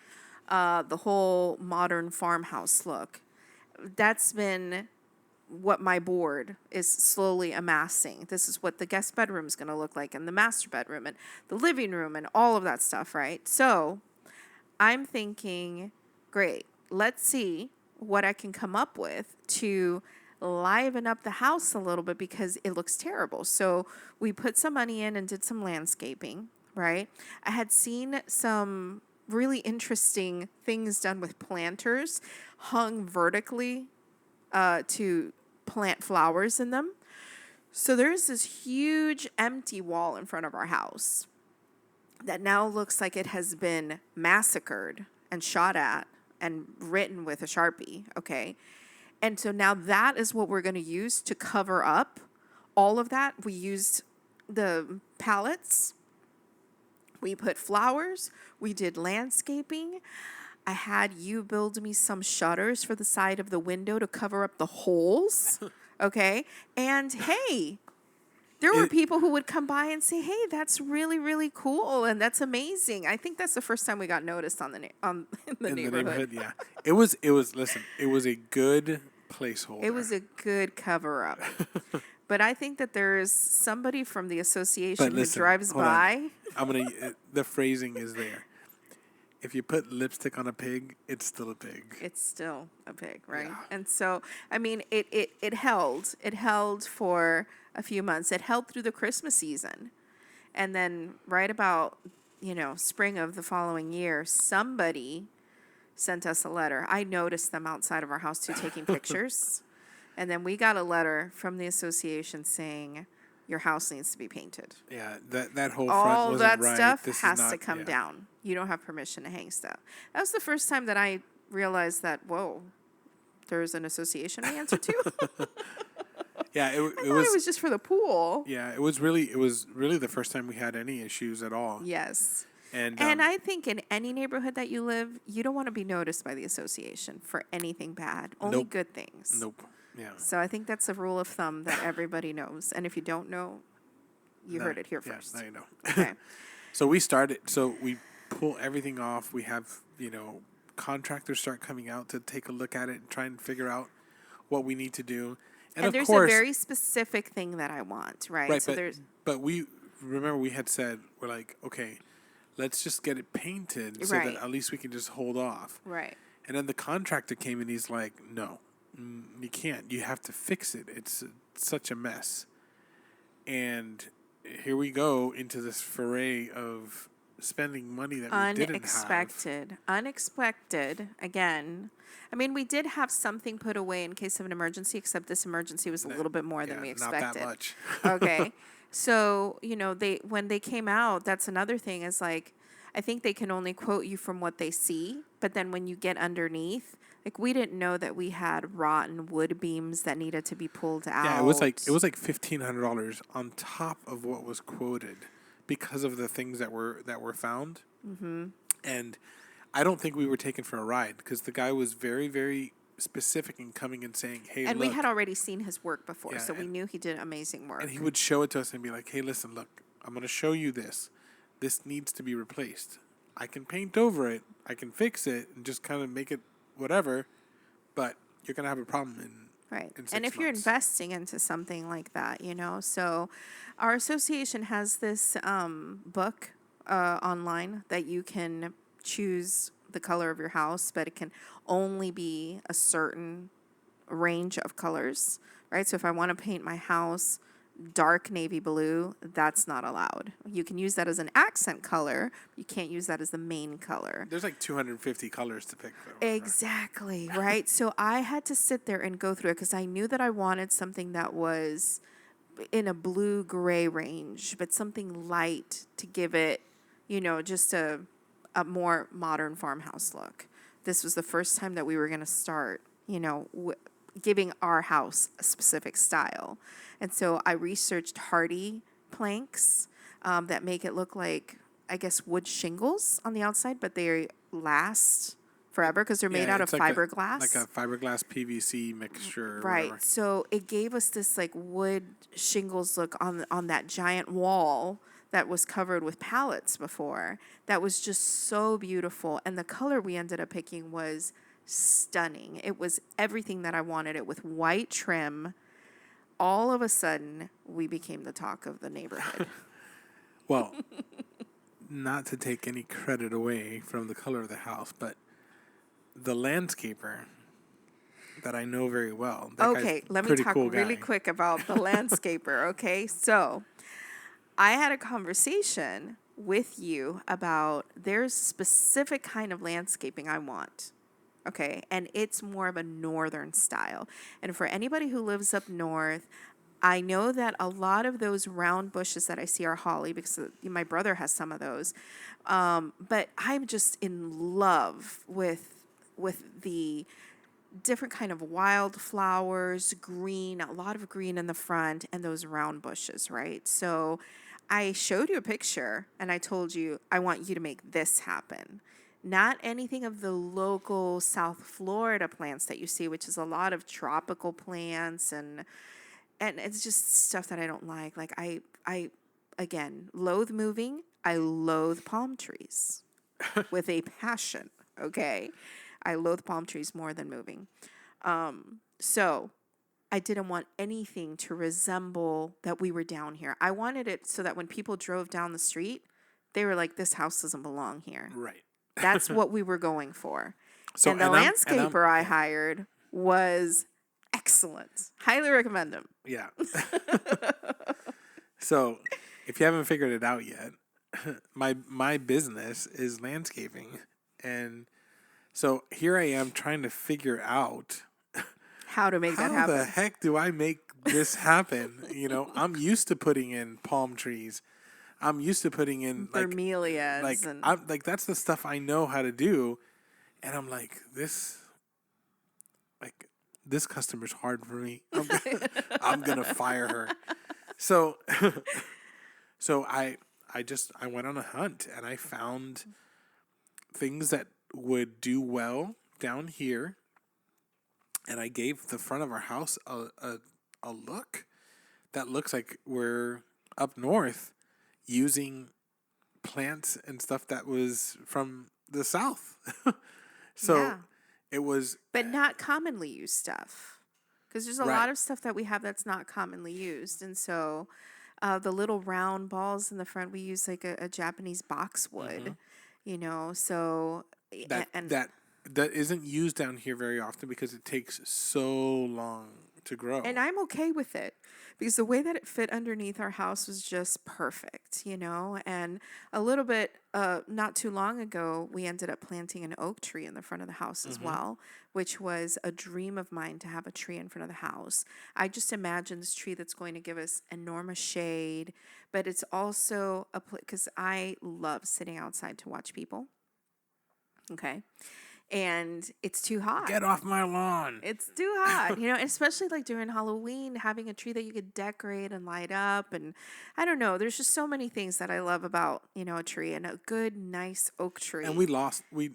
The whole modern farmhouse look. That's been what my board is slowly amassing. This is what the guest bedroom is going to look like, and the master bedroom, and the living room, and all of that stuff, right? So I'm thinking, great, let's see what I can come up with to liven up the house a little bit because it looks terrible. So we put some money in and did some landscaping, right? I had seen some really interesting things done with planters hung vertically to plant flowers in them. So there's this huge empty wall in front of our house that now looks like it has been massacred and shot at and written with a Sharpie, okay? And so now that is what we're going to use to cover up all of that. We used the pallets. We put flowers. We did landscaping. I had you build me some shutters for the side of the window to cover up the holes. Okay. And hey, there were It, people who would come by and say, "Hey, that's really, really cool, and that's amazing." I think that's the first time we got noticed on in the in the neighborhood. neighborhood, yeah. It was listen, it was a good It placeholder. was a good cover up. But I think that there's somebody from the But association who listen, drives hold on. by. The phrasing is there. If you put lipstick on a pig, it's still a pig. It's still a pig, right? Yeah. And so, I mean, it held. It held for a few months. It held through the Christmas season. And then right about, spring of the following year, somebody sent us a letter. I noticed them outside of our house too taking pictures. And then we got a letter from the association saying your house needs to be painted. Yeah, that whole front All wasn't that right. stuff This is has to not, come yeah. down. You don't have permission to hang stuff. That was the first time that I realized that, whoa, there's an association we answer to. Yeah, I it thought it was was just for the pool. yeah, it was really the first time we had any issues at all. Yes. And And I think in any neighborhood that you live, you don't want to be noticed by the association for anything bad, only Nope. good things. Nope. Yeah. So I think that's a rule of thumb that everybody knows. And if you don't know, you heard it here Yeah, first. now you know. Okay. So we pull everything off. We have, contractors start coming out to take a look at it and try and figure out what we need to do. And of there's course, a very specific thing that I want, right? right, So but there's we remember we had said we're like, okay, let's just get it painted so Right. that at least we can just hold off. right. And then the contractor came and he's like, no, you can't. You have to fix it. It's such a mess. And here we go into this foray of spending money that we didn't have. Unexpected again. I mean, we did have something put away in case of an emergency, except this emergency was a little bit more than we Not that expected. much. Okay. So, they when they came out, that's another thing is like I think they can only quote you from what they see, but then when you get underneath, like we didn't know that we had rotten wood beams that needed to be pulled out. Yeah, it was like $1,500 on top of what was quoted because of the things that were found. Mm-hmm. And I don't think we were taken for a ride because the guy was very, very specific in coming and saying, "Hey, and look." we had already seen his work before, Yeah, so we knew he did amazing work. And he would show it to us and be like, "Hey, listen, look, I'm going to show you this. This needs to be replaced. I can paint over it. I can fix it and just kind of make it whatever, but you're going to have a problem Right. in 6 And if you're months." investing into something like that, so our association has this book online that you can choose the color of your house, but it can only be a certain range of colors, right? So if I want to paint my house dark navy blue, that's not allowed. You can use that as an accent color. You can't use that as the main color. There's like 250 colors to pick from. Exactly, right? So I had to sit there and go through it because I knew that I wanted something that was in a blue gray range, but something light to give it, just a more modern farmhouse look. This was the first time that we were going to start, giving our house a specific style. And so I researched hardy planks that make it look like, I guess, wood shingles on the outside, but they last forever because they're made out of it's like fiberglass. like a fiberglass PVC mixture. Or Right. whatever. So it gave us this like wood shingles look on that giant wall that was covered with pallets before. That was just so beautiful. And the color we ended up picking was stunning. It was everything that I wanted it with white trim. All of a sudden, we became the talk of the neighborhood. Well, not to take any credit away from the color of the house, but the landscaper that I know very well. That Okay, guy's let me pretty talk cool really guy. quick about the landscaper, okay? So, I had a conversation with you about there's a specific kind of landscaping I want. Okay, and it's more of a northern style. And for anybody who lives up north, I know that a lot of those round bushes that I see are holly because my brother has some of those. But I'm just in love with the different kind of wildflowers, green, a lot of green in the front, and those round bushes, right? So I showed you a picture and I told you I want you to make this happen. not anything of the local South Florida plants that you see, which is a lot of tropical plants and it's just stuff that I don't like. Like I again loathe moving. I loathe palm trees with a passion. Okay, I loathe palm trees more than moving. So I didn't want anything to resemble that we were down here. I wanted it so that when people drove down the street, they were like, "This house doesn't belong here." Right. That's what we were going for. So And the I'm landscaper I hired was excellent. Highly recommend him. yeah. So if you haven't figured it out yet, my business is landscaping, and so here I am trying to figure out How to make that how the happen. heck do I make this happen? I'm used to putting in palm trees. I'm used to putting in Bromeliads and I'm like that's the stuff I know how to do, and I'm like this customer's hard for me. I'm gonna fire her. So so I went on a hunt and I found things that would do well down here, and I gave the front of our house a look that looks like we're up north using plants and stuff that was from the south. So yeah, it was but not commonly used stuff. Because there's a right. lot of stuff that we have that's not commonly used, and so the little round balls in the front we use like a Japanese boxwood, So that and that that isn't used down here very often because it takes so long to grow. And I'm okay with it because the way that it fit underneath our house was just perfect. And a little bit, not too long ago, we ended up planting an oak tree in the front of the house as well, which was a dream of mine to have a tree in front of the house. I just imagine this tree that's going to give us enormous shade, but it's also because I love sitting outside to watch people. Okay. And it's too hot. Get off my lawn. It's too hot, especially like during Halloween, having a tree that you could decorate and light up. And I don't know, there's just so many things that I love about, a tree and a good, nice oak tree. And we lost we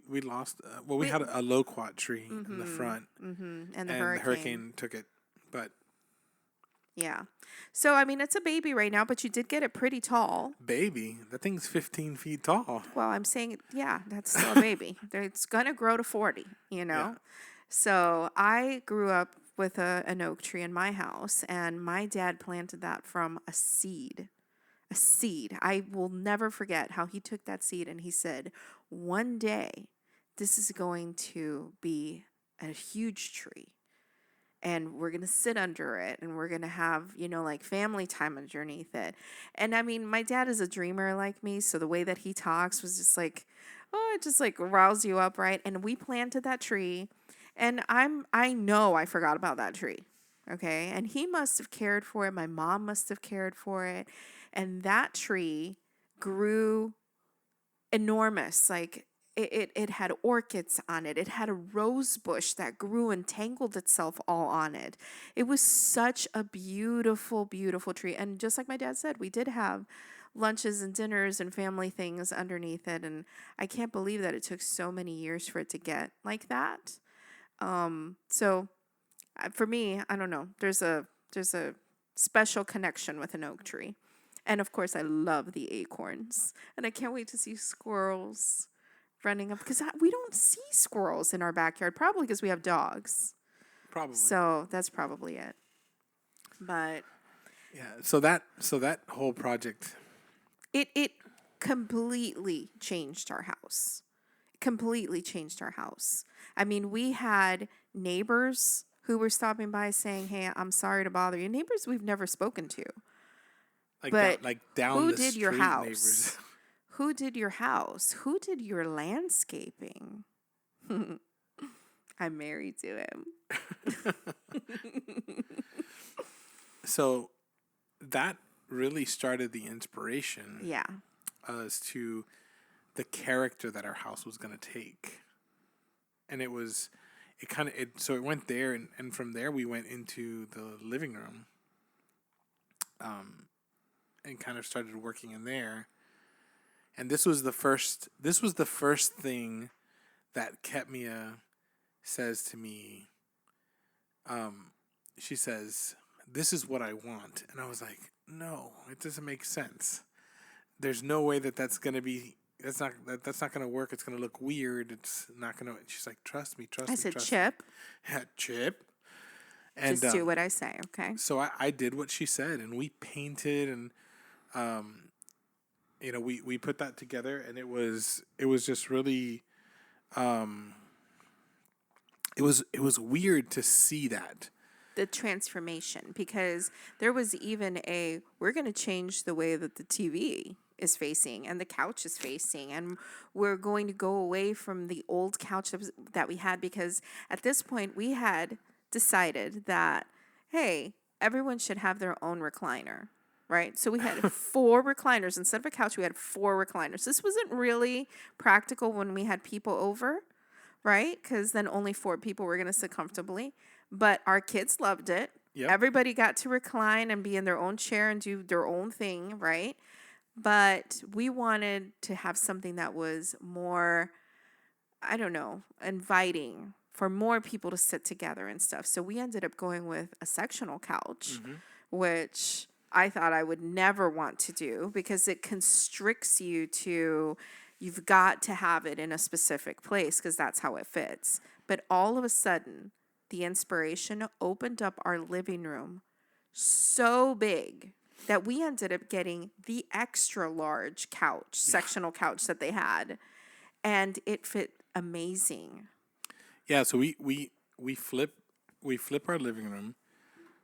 had a loquat tree in the front. And the The hurricane took it. But yeah. So, I mean, it's a baby right now, but you did get it pretty tall. baby, that thing's 15 feet tall. Well, I'm saying, yeah, that's still a baby. It's going to grow to 40. Yeah. So I grew up with an oak tree in my house, and my dad planted that from a seed. A seed. I will never forget how he took that seed and he said, one day, this is going to be a huge tree. And we're going to sit under it and we're going to have, like family time underneath it. And I mean, my dad is a dreamer like me. So the way that he talks was just like, oh, it just like roused you up, right? And we planted that tree. And I know I forgot about that tree. Okay. And he must have cared for it. My mom must have cared for it. And that tree grew enormous. Like it had orchids on it. It had a rose bush that grew and tangled itself all on it. It was such a beautiful, beautiful tree. And just like my dad said, we did have lunches and dinners and family things underneath it. And I can't believe that it took so many years for it to get like that. So for me, I don't know. There's a special connection with an oak tree. And of course, I love the acorns. And I can't wait to see squirrels running up because we don't see squirrels in our backyard, probably because we have dogs. Probably. So that's probably it. But yeah, so that whole project, it completely changed our house. Completely changed our house. I mean, we had neighbors who were stopping by saying, "Hey, I'm sorry to bother you." Neighbors we've never spoken to. But down who the did your street house? neighbors. Who did your house? Who did your landscaping? I'm married to him. So that really started the inspiration. Yeah. As to the character that our house was going to take. And so it went there, and from there we went into the living room. And kind of started working in there. And this was the first thing that kept me says to me, she says, "This is what I want," and I was like, "No, it doesn't make sense. There's no way that that's gonna be. That's not gonna work. It's gonna look weird. It's not gonna." She's like, "Trust me, I trust me, said, trust me." Chip, Yeah, Chip. And just do what I say, okay? so I did what she said, and we painted, and we put that together, and it was just really it was weird to see that. The transformation, because there was even we're going to change the way that the TV is facing and the couch is facing, and we're going to go away from the old couch that we had, because at this point we had decided that, hey, everyone should have their own recliner, right? So we had four recliners instead of a couch. We had four recliners. This wasn't really practical when we had people over, right? Because then only four people were going to sit comfortably. But our kids loved it. Yep. Everybody got to recline and be in their own chair and do their own thing, right? But we wanted to have something that was more, I don't know, inviting for more people to sit together and stuff. So we ended up going with a sectional couch, which I thought I would never want to do, because it constricts you to, you've got to have it in a specific place because that's how it fits. But all of a sudden, the inspiration opened up our living room so big that we ended up getting the extra large couch, sectional couch that they had, and it fit amazing. Yeah, so we flip our living room.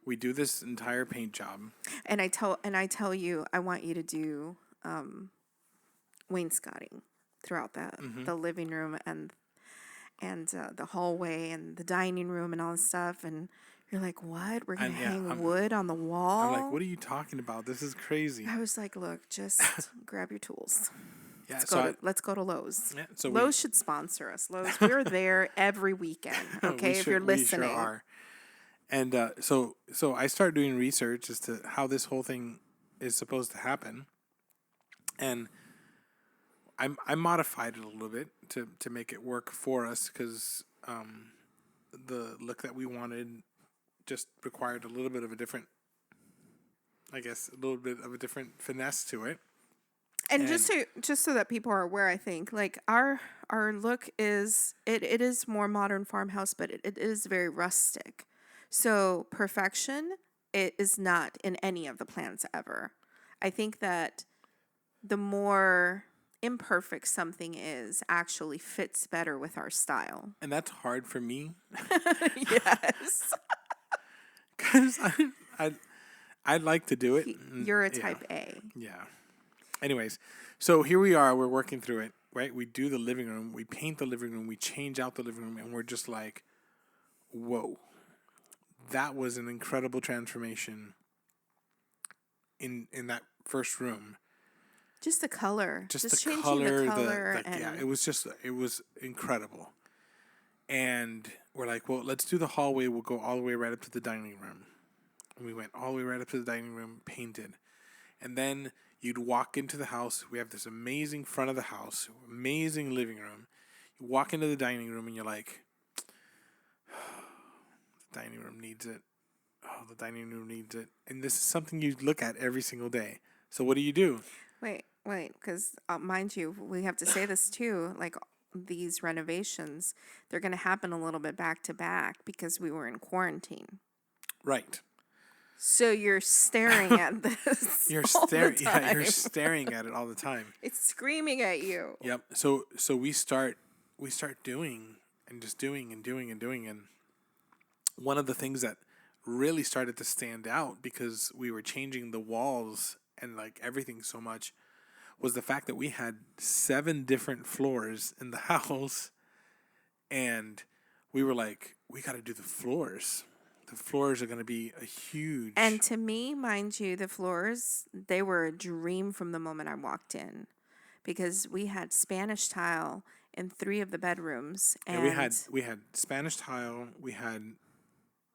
We do this entire paint job. And I tell you, I want you to do wainscoting throughout the living room and the hallway and the dining room and all this stuff. And you're like, what? We're going to hang wood on the wall? I'm like, what are you talking about? This is crazy. I was like, look, just grab your tools. Yeah, Let's go to Lowe's. Yeah, so Lowe's should sponsor us. Lowe's, we're there every weekend, okay, if you're listening. We sure are. And so I started doing research as to how this whole thing is supposed to happen. And I modified it a little bit to make it work for us, because the look that we wanted just required a little bit of a different, I guess, a little bit of a different finesse to it. And just so that people are aware, I think, like, our look is, it is more modern farmhouse, but it is very rustic. So perfection, it is not in any of the plans ever. I think that the more imperfect something is actually fits better with our style. And that's hard for me. Yes. Because I'd like to do it. You're a type A. Yeah. Anyways, so here we are. We're working through it, right? We do the living room. We paint the living room. We change out the living room. And we're just like, whoa. That was an incredible transformation in that first room. Just the color. Just the changing color. The color yeah, it was incredible. And we're like, well, let's do the hallway. We'll go all the way right up to the dining room. And we went all the way right up to the dining room, painted. And then you'd walk into the house. We have this amazing front of the house, amazing living room. You walk into the dining room and you're like, the dining room needs it. Oh, the dining room needs it. And this is something you look at every single day. So what do? Wait, because mind you, we have to say this too, like, these renovations, they're going to happen a little bit back to back because we were in quarantine. Right. So you're staring at this. You're staring. Yeah, you're staring at it all the time. It's screaming at you. Yep. So we start doing and just doing and doing and doing, and one of the things that really started to stand out, because we were changing the walls and like everything so much, was the fact that we had 7 different floors in the house, and we were like, we got to do the floors. The floors are going to be a huge... And to me, mind you, the floors, they were a dream from the moment I walked in, because we had Spanish tile in 3 of the bedrooms. And we had Spanish tile, we had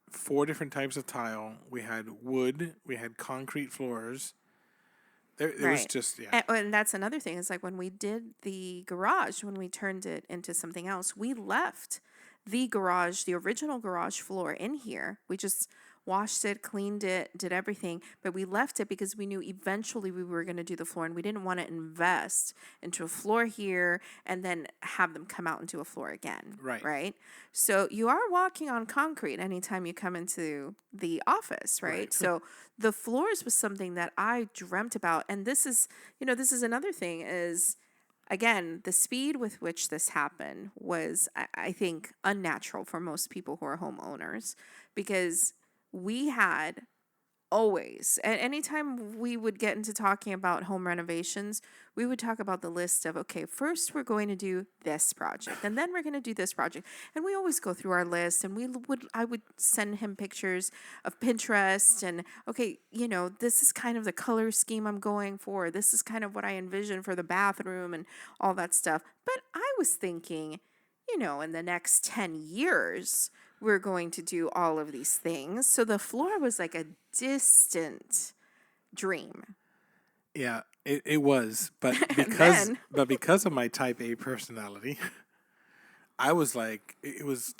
4 different types of tile, we had wood, we had concrete floors, It was Right. just, yeah. And that's another thing. It's like when we did the garage, when we turned it into something else, we left the garage, the original garage floor in here. We just washed it, cleaned it, did everything, but we left it because we knew eventually we were going to do the floor and we didn't want to invest into a floor here and then have them come out and do a floor again. Right. Right. So you are walking on concrete anytime you come into the office, right? Right. So the floors was something that I dreamt about. And this is, this is another thing is, again, the speed with which this happened was, I think, unnatural for most people who are homeowners because we had always, and anytime we would get into talking about home renovations, we would talk about the list of, okay, first we're going to do this project and then we're going to do this project. And we always go through our list and I would send him pictures of Pinterest and, okay, this is kind of the color scheme I'm going for. This is kind of what I envision for the bathroom and all that stuff. But I was thinking, in the next 10 years, we're going to do all of these things. So the floor was like a distant dream. Yeah, it was. But Then, because of my type A personality, I was like, it was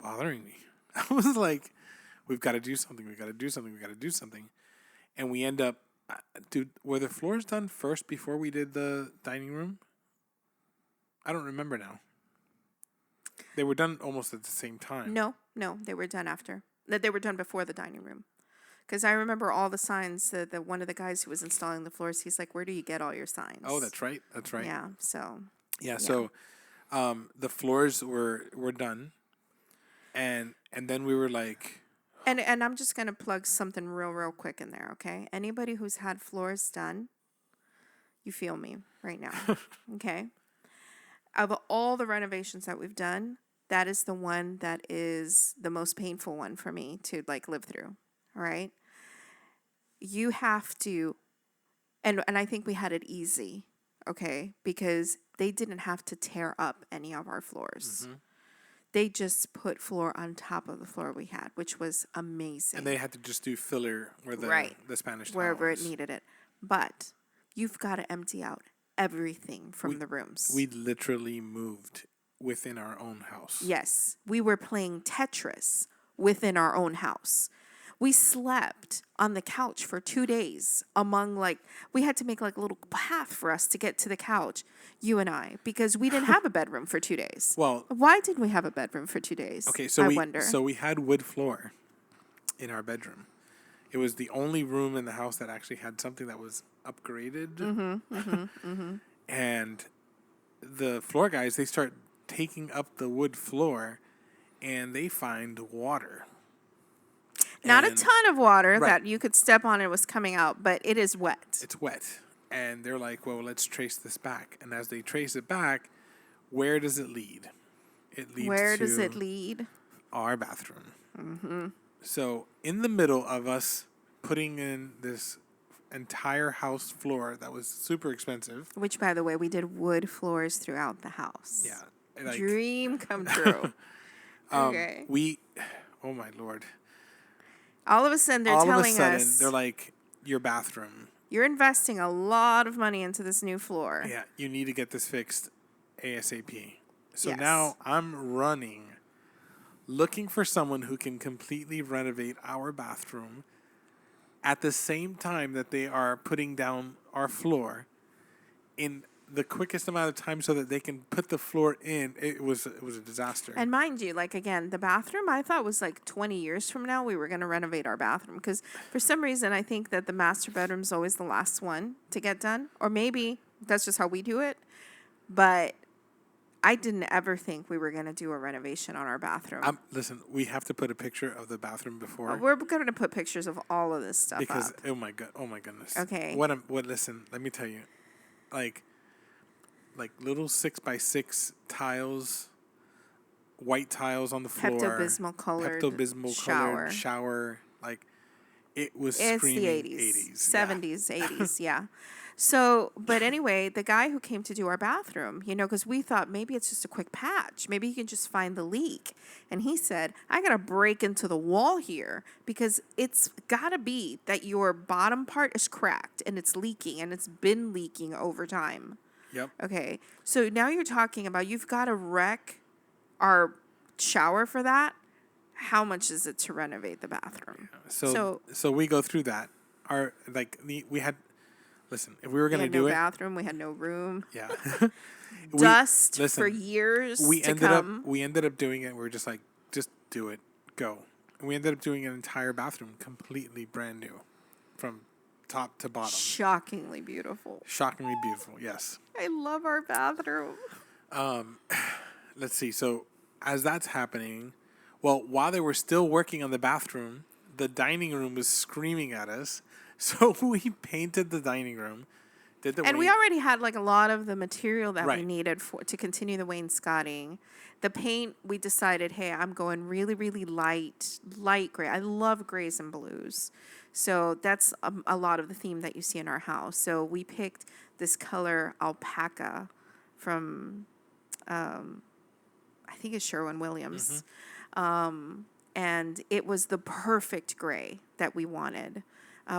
bothering me. I was like, we've got to do something. We got to do something. We got to do something. And we end up, dude, were the floors done first before we did the dining room? I don't remember now. They were done almost at the same time. no, they were done after. They were done before the dining room. Because I remember all the signs that one of the guys who was installing the floors, he's like, where do you get all your signs? Oh, that's right. That's right. Yeah, so. Yeah, so the floors were done. And then we were like, And I'm just going to plug something real quick in there, okay? Anybody who's had floors done, you feel me right now, okay? Of all the renovations that we've done, that is the one that is the most painful one for me to live through. All right. You have to, and I think we had it easy, okay, because they didn't have to tear up any of our floors. Mm-hmm. They just put floor on top of the floor we had, which was amazing. And they had to just do filler where the Spanish tile wherever was. it needed it. But you've got to empty out everything from the rooms. We literally moved within our own house. Yes, we were playing Tetris within our own house. We slept on the couch for 2 days we had to make a little path for us to get to the couch, you and I, because we didn't have a bedroom for 2 days. Well, why didn't we have a bedroom for 2 days? Okay, I wonder. So we had wood floor in our bedroom. It was the only room in the house that actually had something that was upgraded. And the floor guys, they start taking up the wood floor and they find water. Not a ton of water Right. that you could step on and it was coming out, but it is wet. It's wet. And they're like, well, let's trace this back. And as they trace it back, where does it lead? It leads Where to does it lead? our bathroom. So in the middle of us putting in this entire house floor that was super expensive. Which, by the way, we did wood floors throughout the house. Yeah. Dream come true. Okay. Oh my Lord. All of a sudden, they're telling us they're like, your bathroom. You're investing a lot of money into this new floor. Yeah, you need to get this fixed ASAP. So Yes. now I'm running, looking for someone who can completely renovate our bathroom at the same time that they are putting down our floor in the quickest amount of time so that they can put the floor in. It was a disaster. And mind you, again, the bathroom, I thought was 20 years from now we were going to renovate our bathroom. Because for some reason, I think that the master bedroom is always the last one to get done. Or maybe that's just how we do it. But I didn't ever think we were going to do a renovation on our bathroom. Listen, we have to put a picture of the bathroom before. We're going to put pictures of all of this stuff Because, up. oh my goodness. Okay. Listen, let me tell you. Like little 6x6 tiles, white tiles on the floor. Pepto-Bismol colored shower. Like, it was It's screaming the 80s. 70s, 80s, yeah. So, but anyway, the guy who came to do our bathroom, because we thought maybe it's just a quick patch. Maybe he can just find the leak. And he said, I got to break into the wall here because it's got to be that your bottom part is cracked and it's leaking and it's been leaking over time. Yep. Okay. So now you're talking about you've got to wreck our shower for that. How much is it to renovate the bathroom? So we go through that. We had listen, if we were We gonna had do no it, bathroom. We had no room. yeah. Dust listen, for years we to ended come. up we ended up doing it. We were just like, just do it, go. And we ended up doing an entire bathroom completely brand new, from top to bottom. Shockingly beautiful. Shockingly beautiful. Yes. I love our bathroom. Let's see. So as that's happening, well, while they were still working on the bathroom, the dining room was screaming at us. So we painted the dining room. And we already had like a lot of the material that we Right. needed to continue the wainscoting. The paint, we decided, hey, I'm going really, really light gray. I love grays and blues. So that's a lot of the theme that you see in our house. So we picked this color alpaca from, I think it's Sherwin-Williams. And it was the perfect gray that we wanted.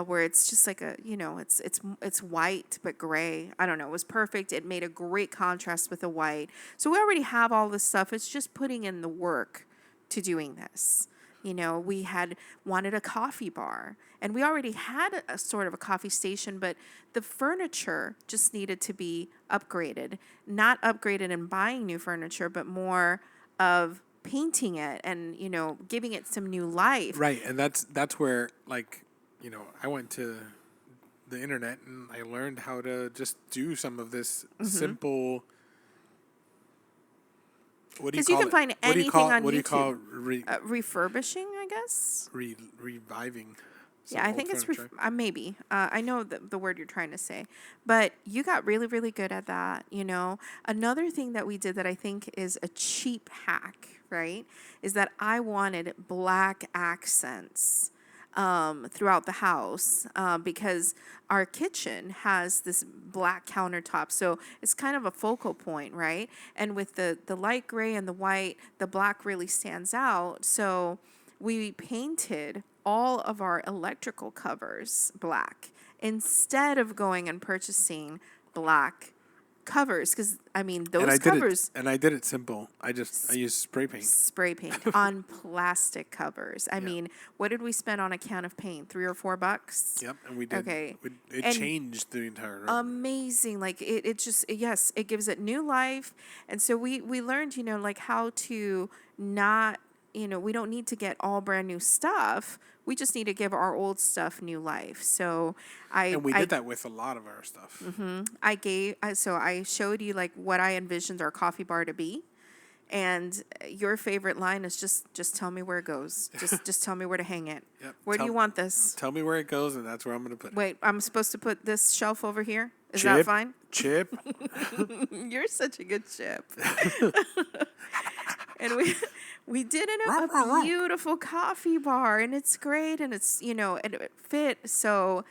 Where it's just like it's white but gray. I don't know. It was perfect. It made a great contrast with the white. So we already have all this stuff. It's just putting in the work to doing this. We had wanted a coffee bar, and we already had a sort of a coffee station, but the furniture just needed to be upgraded. Not upgraded in buying new furniture, but more of painting it and giving it some new life. Right, and that's where I went to the internet and I learned how to just do some of this simple. What do you Because you call can it? find What do you anything call on what do you call YouTube. Refurbishing, I guess. reviving? some Yeah, I old think it's furniture? maybe. I know the word you're trying to say, but you got really, really good at that. Another thing that we did that I think is a cheap hack, right, is that I wanted black accents throughout the house because our kitchen has this black countertop. So it's kind of a focal point, right? And with the light gray and the white, the black really stands out. So we painted all of our electrical covers black instead of going and purchasing black covers because those covers And I did it simple. I used spray paint. spray paint on plastic covers. What did we spend on a can of paint? $3 or $4? Yep, and we did. Okay. It And changed the entire room. amazing. Like it just, yes, it gives it new life. And so we learned, like how to not, we don't need to get all brand new stuff. We just need to give our old stuff new life. So And we did that with a lot of our stuff. so I showed you like what I envisioned our coffee bar to be. And your favorite line is just tell me where it goes. Just tell me where to hang it. Yep. Where do you want this? Tell me where it goes, and that's where I'm going to put it. Wait, I'm supposed to put this shelf over here? Is Chip, that fine? Chip. You're such a good chip. And we did a beautiful coffee bar, and it's great, and it's and it fit. So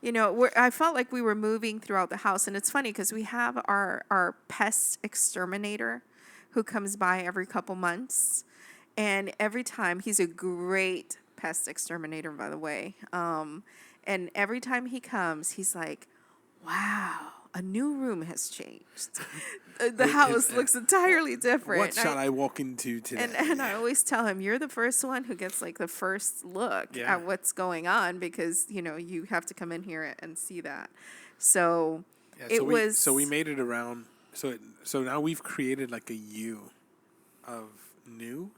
I felt like we were moving throughout the house, and it's funny because we have our pest exterminator who comes by every couple months, and every time he's a great pest exterminator, by the way. And every time he comes, he's like, "Wow, a new room has changed. The house looks entirely different." What shall I walk into today? And I always tell him, you're the first one who gets like the first look Yeah. at what's going on because, you have to come in here and see that. So So we made it around. So now we've created like a U of new,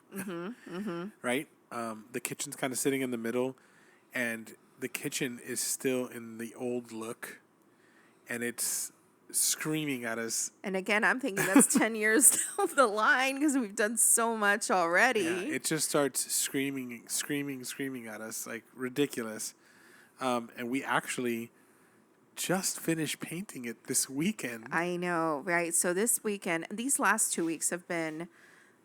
right? The kitchen's kind of sitting in the middle, and the kitchen is still in the old look, and it's screaming at us. And again, I'm thinking that's 10 years down the line because we've done so much already. Yeah, it just starts screaming at us like ridiculous. And we actually just finished painting it this weekend. I know, right? So this weekend, these last 2 weeks have been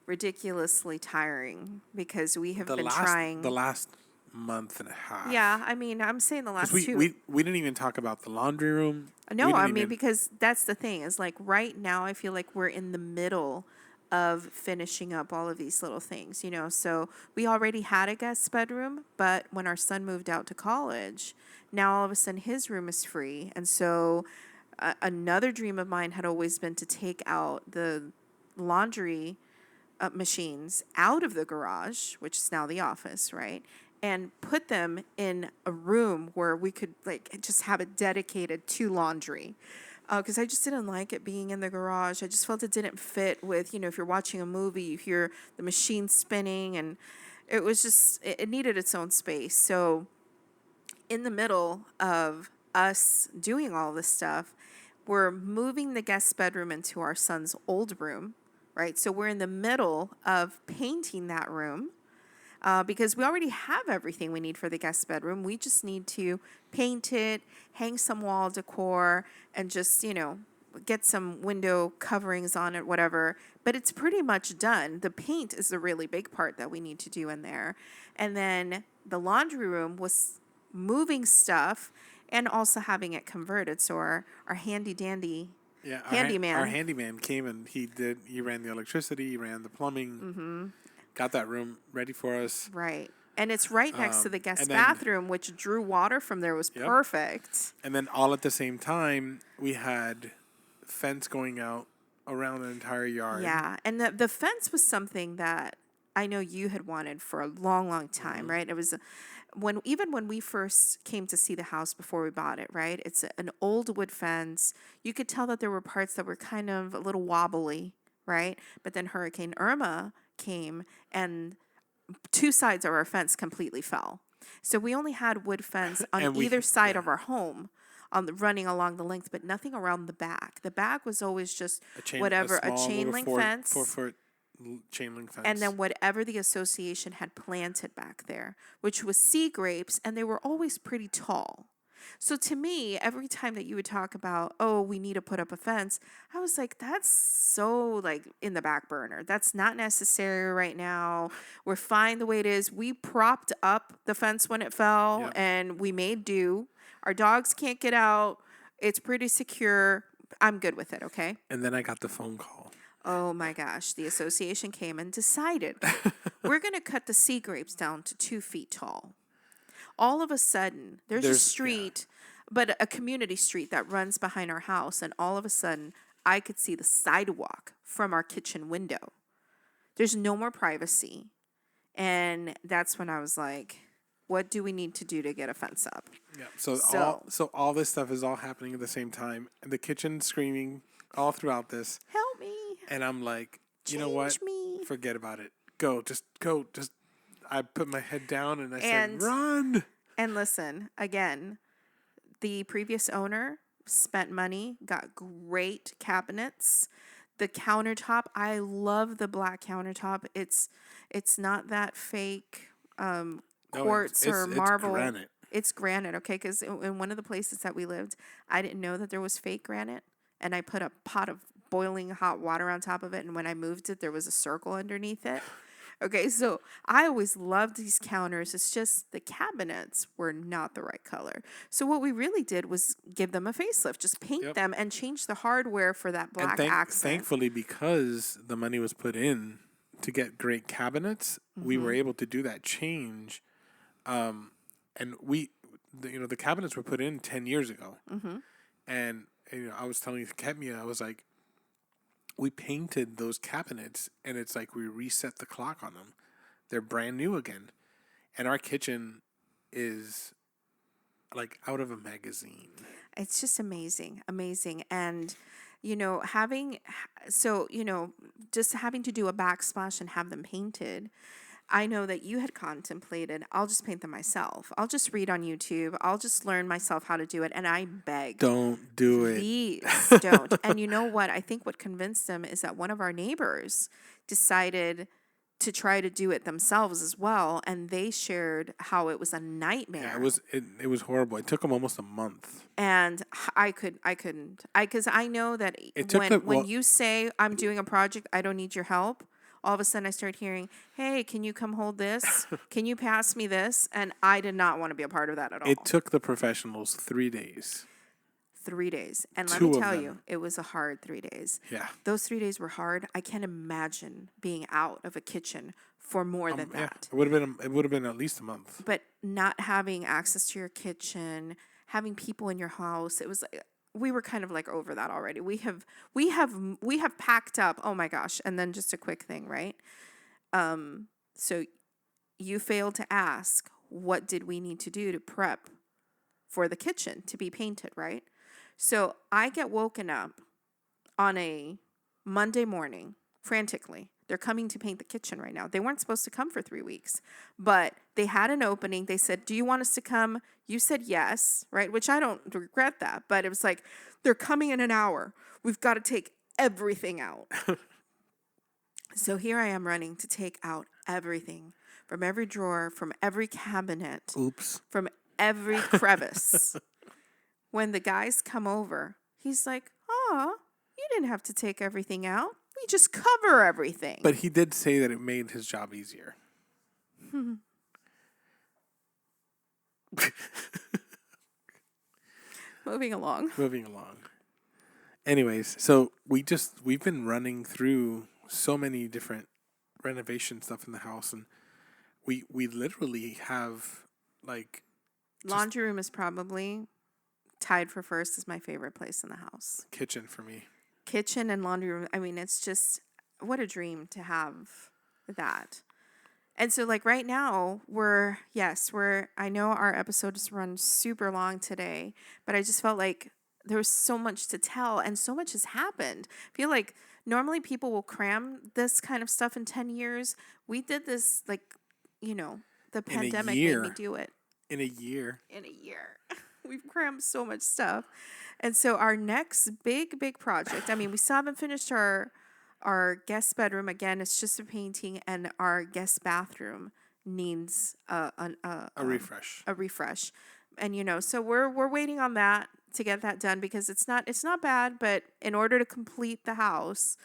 ridiculously tiring because we have been trying. The last month and a half. Yeah, I'm saying the last we 2. we didn't even talk about the laundry room. No, We I didn't mean, even. because that's the thing is like right now, I feel like we're in the middle of finishing up all of these little things, you know. So we already had a guest bedroom, but when our son moved out to college, now all of a sudden his room is free. And so another dream of mine had always been to take out the laundry machines out of the garage, which is now the office, right? And put them in a room where we could like just have it dedicated to laundry. Because I just didn't like it being in the garage. I just felt it didn't fit with, you know, if you're watching a movie, you hear the machine spinning, and it was just, it needed its own space. So, in the middle of us doing all this stuff, we're moving the guest bedroom into our son's old room, right? So we're in the middle of painting that room because we already have everything we need for the guest bedroom. We just need to paint it, hang some wall decor, and just, you know, get some window coverings on it, whatever. But it's pretty much done. The paint is the really big part that we need to do in there. And then the laundry room was moving stuff and also having it converted. So our handy dandy Yeah, our handyman. handyman came and he ran the electricity, he ran the plumbing, got that room ready for us. Right. And it's right next to the And guest then bathroom, which drew water from there, was yep, perfect. and then all at the same time we had fence going out around the entire yard. Yeah. And the fence was something that I know you had wanted for a long, long time, right? It was when even when we first came to see the house before we bought it, right? It's an old wood fence. You could tell that there were parts that were kind of a little wobbly, right? But then Hurricane Irma came and two sides of our fence completely fell. So we only had wood fence on And either side yeah, of our home on the running along the length, but nothing around the back. The back was always just a whatever, a small chain little link four fence, foot chain link and fence. then whatever the association had planted back there, which was sea grapes, and they were always pretty tall. So to me, every time that you would talk about, oh, we need to put up a fence, I was like, that's so like in the back burner. That's not necessary right now. We're fine the way it is. We propped up the fence when it fell Yep. and we made do. Our dogs can't get out. It's pretty secure. I'm good with it, okay? And then I got the phone call. Oh my gosh, the association came and decided we're going to cut the sea grapes down to 2 feet tall. All of a sudden, there's a Yeah. street, but a community street that runs behind our house, and all of a sudden, I could see the sidewalk from our kitchen window. There's no more privacy. And that's when I was like, what do we need to do to get a fence up? Yeah. So, So all this stuff is all happening at the same time. And the kitchen screaming all throughout this. help me, And I'm like, you know what? change me. Forget about it. Go. Just go. Just I put my head down and I said, And run. and listen, again, the previous owner spent money, got great cabinets. The countertop, I love the black countertop. It's not that fake No, quartz or it's marble. granite. It's granite, okay? Because in one of the places that we lived, I didn't know that there was fake granite, and I put a pot of boiling hot water on top of it, and when I moved it, there was a circle underneath it. Okay, so I always loved these counters. It's just the cabinets were not the right color. So what we really did was give them a facelift, just paint Yep. them and change the hardware for that And black accent. thankfully, because the money was put in to get great cabinets, we were able to do that change. And the cabinets were put in 10 years ago. And I was telling Ketmia, I was like, we painted those cabinets, and it's like we reset the clock on them. They're brand new again, and our kitchen is like out of a magazine. It's just amazing, amazing. And, just having to do a backsplash and have them painted, I know that you had contemplated, I'll just paint them myself. I'll just read on YouTube. I'll just learn myself how to do it. And I begged, Don't do it. please don't. And you know what? I think what convinced them is that one of our neighbors decided to try to do it themselves as well, and they shared how it was a nightmare. Yeah, it was horrible. It took them almost a month. And I couldn't, because I know that when you say I'm doing a project, I don't need your help. All of a sudden I start hearing, hey, can you come hold this? Can you pass me this? And I did not want to be a part of that at all. It took the professionals 3 days. 3 days. And let me Two of tell them. you, it was a hard 3 days. Yeah. Those 3 days were hard. I can't imagine being out of a kitchen for more than Yeah. that. It would have been. It would have been at least a month. But not having access to your kitchen, having people in your house, it was like we were kind of like over that already. We have packed up. Oh my gosh. And then just a quick thing, right? So you failed to ask, what did we need to do to prep for the kitchen to be painted, right? So I get woken up on a Monday morning frantically. They're coming to paint the kitchen right now. They weren't supposed to come for 3 weeks, but they had an opening. They said, "Do you want us to come?" You said yes, right? Which I don't regret that, but it was like, they're coming in an hour. We've got to take everything out. So here I am running to take out everything from every drawer, from every cabinet, Oops. from every crevice. When the guys come over, he's like, "Oh, you didn't have to take everything out. We just cover everything." But he did say that it made his job easier. Moving along. Moving along. Anyways, so we've been running through so many different renovation stuff in the house, and we literally have like Laundry room is probably tied for first as my favorite place in the house. kitchen for me. Kitchen and laundry room. I mean, it's just what a dream to have that. And so like right now I know our episode has run super long today, but I just felt like there was so much to tell and so much has happened. I feel like normally people will cram this kind of stuff in 10 years. We did this like, the pandemic made year. me do it. In a year. In a year. We've crammed so much stuff. And so our next big project, I mean, we still haven't finished our guest bedroom. Again, it's just a painting, and our guest bathroom needs A refresh. a refresh. And so we're waiting on that to get that done, because it's not bad, but in order to complete the house,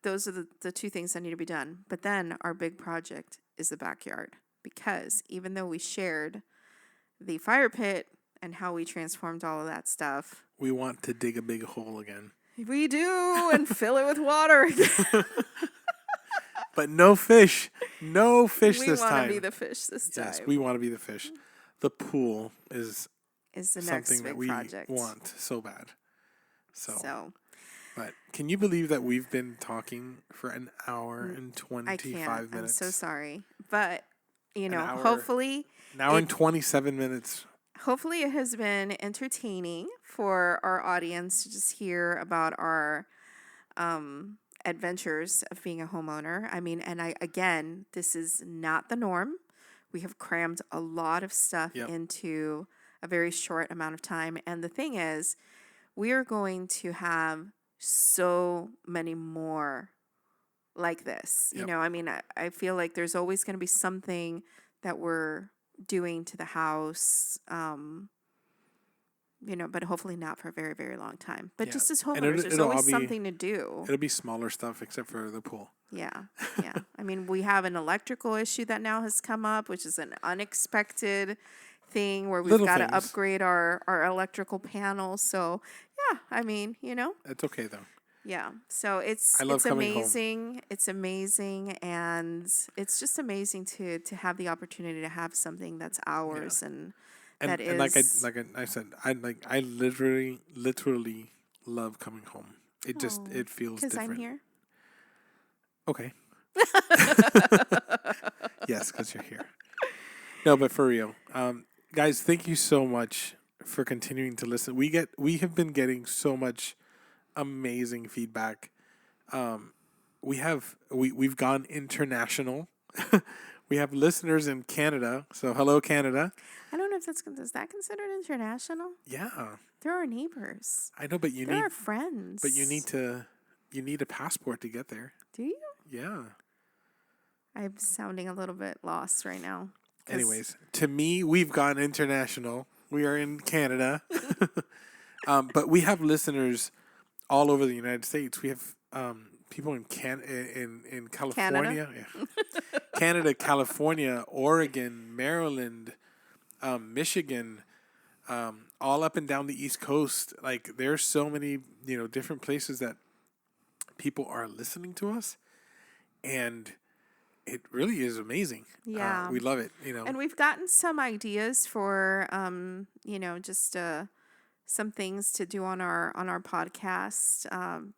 those are the two things that need to be done. But then our big project is the backyard, because even though we shared the fire pit and how we transformed all of that stuff, We want to dig a big hole again. we do, and fill it with water again. But no fish. No fish this We want time. to be the fish this time. Yes, we want to be the fish. The pool is the next something that big we project. want so bad. So But can you believe that we've been talking for an hour and 25 I can't. minutes? I'm so sorry. But, hour. hopefully An hour and 27 minutes. hopefully it has been entertaining for our audience to just hear about our adventures of being a homeowner. I mean, and again, this is not the norm. We have crammed a lot of stuff into a very short amount of time. And the thing is, we are going to have so many more like this. Yep. I mean, I feel like there's always going to be something that we're doing to the house, but hopefully not for a very, very long time. But just as homeowners, there's always something to do. It'll be smaller stuff except for the pool. Yeah. I mean, we have an electrical issue that now has come up, which is an unexpected thing where we've got to upgrade our electrical panels. So, yeah, I mean, It's okay, though. Yeah. So it's amazing. Home. It's amazing. And it's just amazing to have the opportunity to have something that's ours and that is. And like I said, I literally love coming home. It feels different. Because I'm here. Okay. Yes, because you're here. No, but for real, guys, thank you so much for continuing to listen. We have been getting so much amazing feedback. We've gone international. We have listeners in Canada. So hello, Canada. I don't know if is that considered international? Yeah. They're our neighbors. I know, but they're our friends. But you need a passport to get there. Do you? Yeah. I'm sounding a little bit lost right now. Anyways, to me, we've gone international. We are in Canada. But we have listeners all over the United States. We have people in California. Yeah. Canada, California, Oregon, Maryland, Michigan, all up and down the East Coast. Like there's so many, different places that people are listening to us, and it really is amazing. Yeah. We love it. And we've gotten some ideas for, just some things to do on our podcast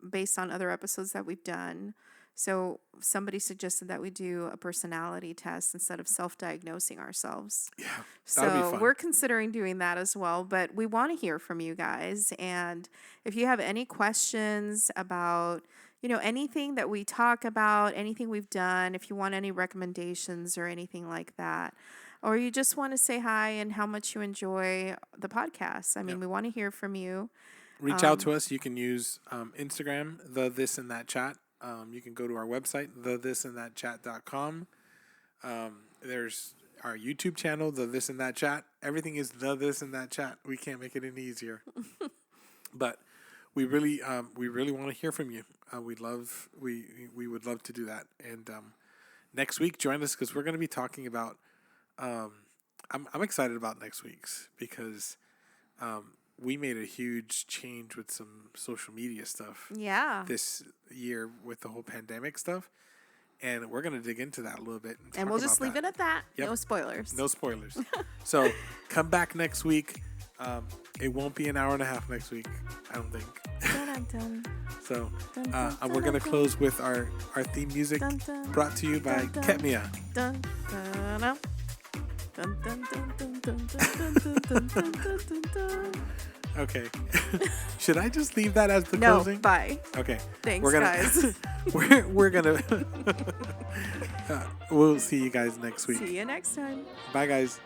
based on other episodes that we've done. So somebody suggested that we do a personality test instead of self-diagnosing ourselves. Yeah, that'll be So fun. we're considering doing that as well. But we want to hear from you guys. And if you have any questions about, anything that we talk about, anything we've done, if you want any recommendations or anything like that, or you just want to say hi and how much you enjoy the podcast. I mean, Yep. we want to hear from you. Reach out to us. You can use Instagram, the This and That Chat. You can go to our website, thethisandthatchat.com. There's our YouTube channel, The This and That Chat. Everything is The This and That Chat. We can't make it any easier. But we really want to hear from you. We would love to do that. And next week, join us because we're going to be talking about. I'm excited about next week's because we made a huge change with some social media stuff. Yeah. This year with the whole pandemic stuff, and we're gonna dig into that a little bit. And we'll just leave it at that. Yep. No spoilers. No spoilers. So come back next week. It won't be an hour and a half next week, I don't think. Dun, dun, So dun, and we're gonna close with our theme music dun, dun, brought to you by dun, dun. Ketmia. dun, dun, dun. Dun, dun, dun, dun, dun, dun, dun, dun, dun, dun, dun. Okay. Should I just leave that as the No, closing? bye. Okay. Thanks, guys. we're gonna we'll see you guys next week. See you next time. Bye guys.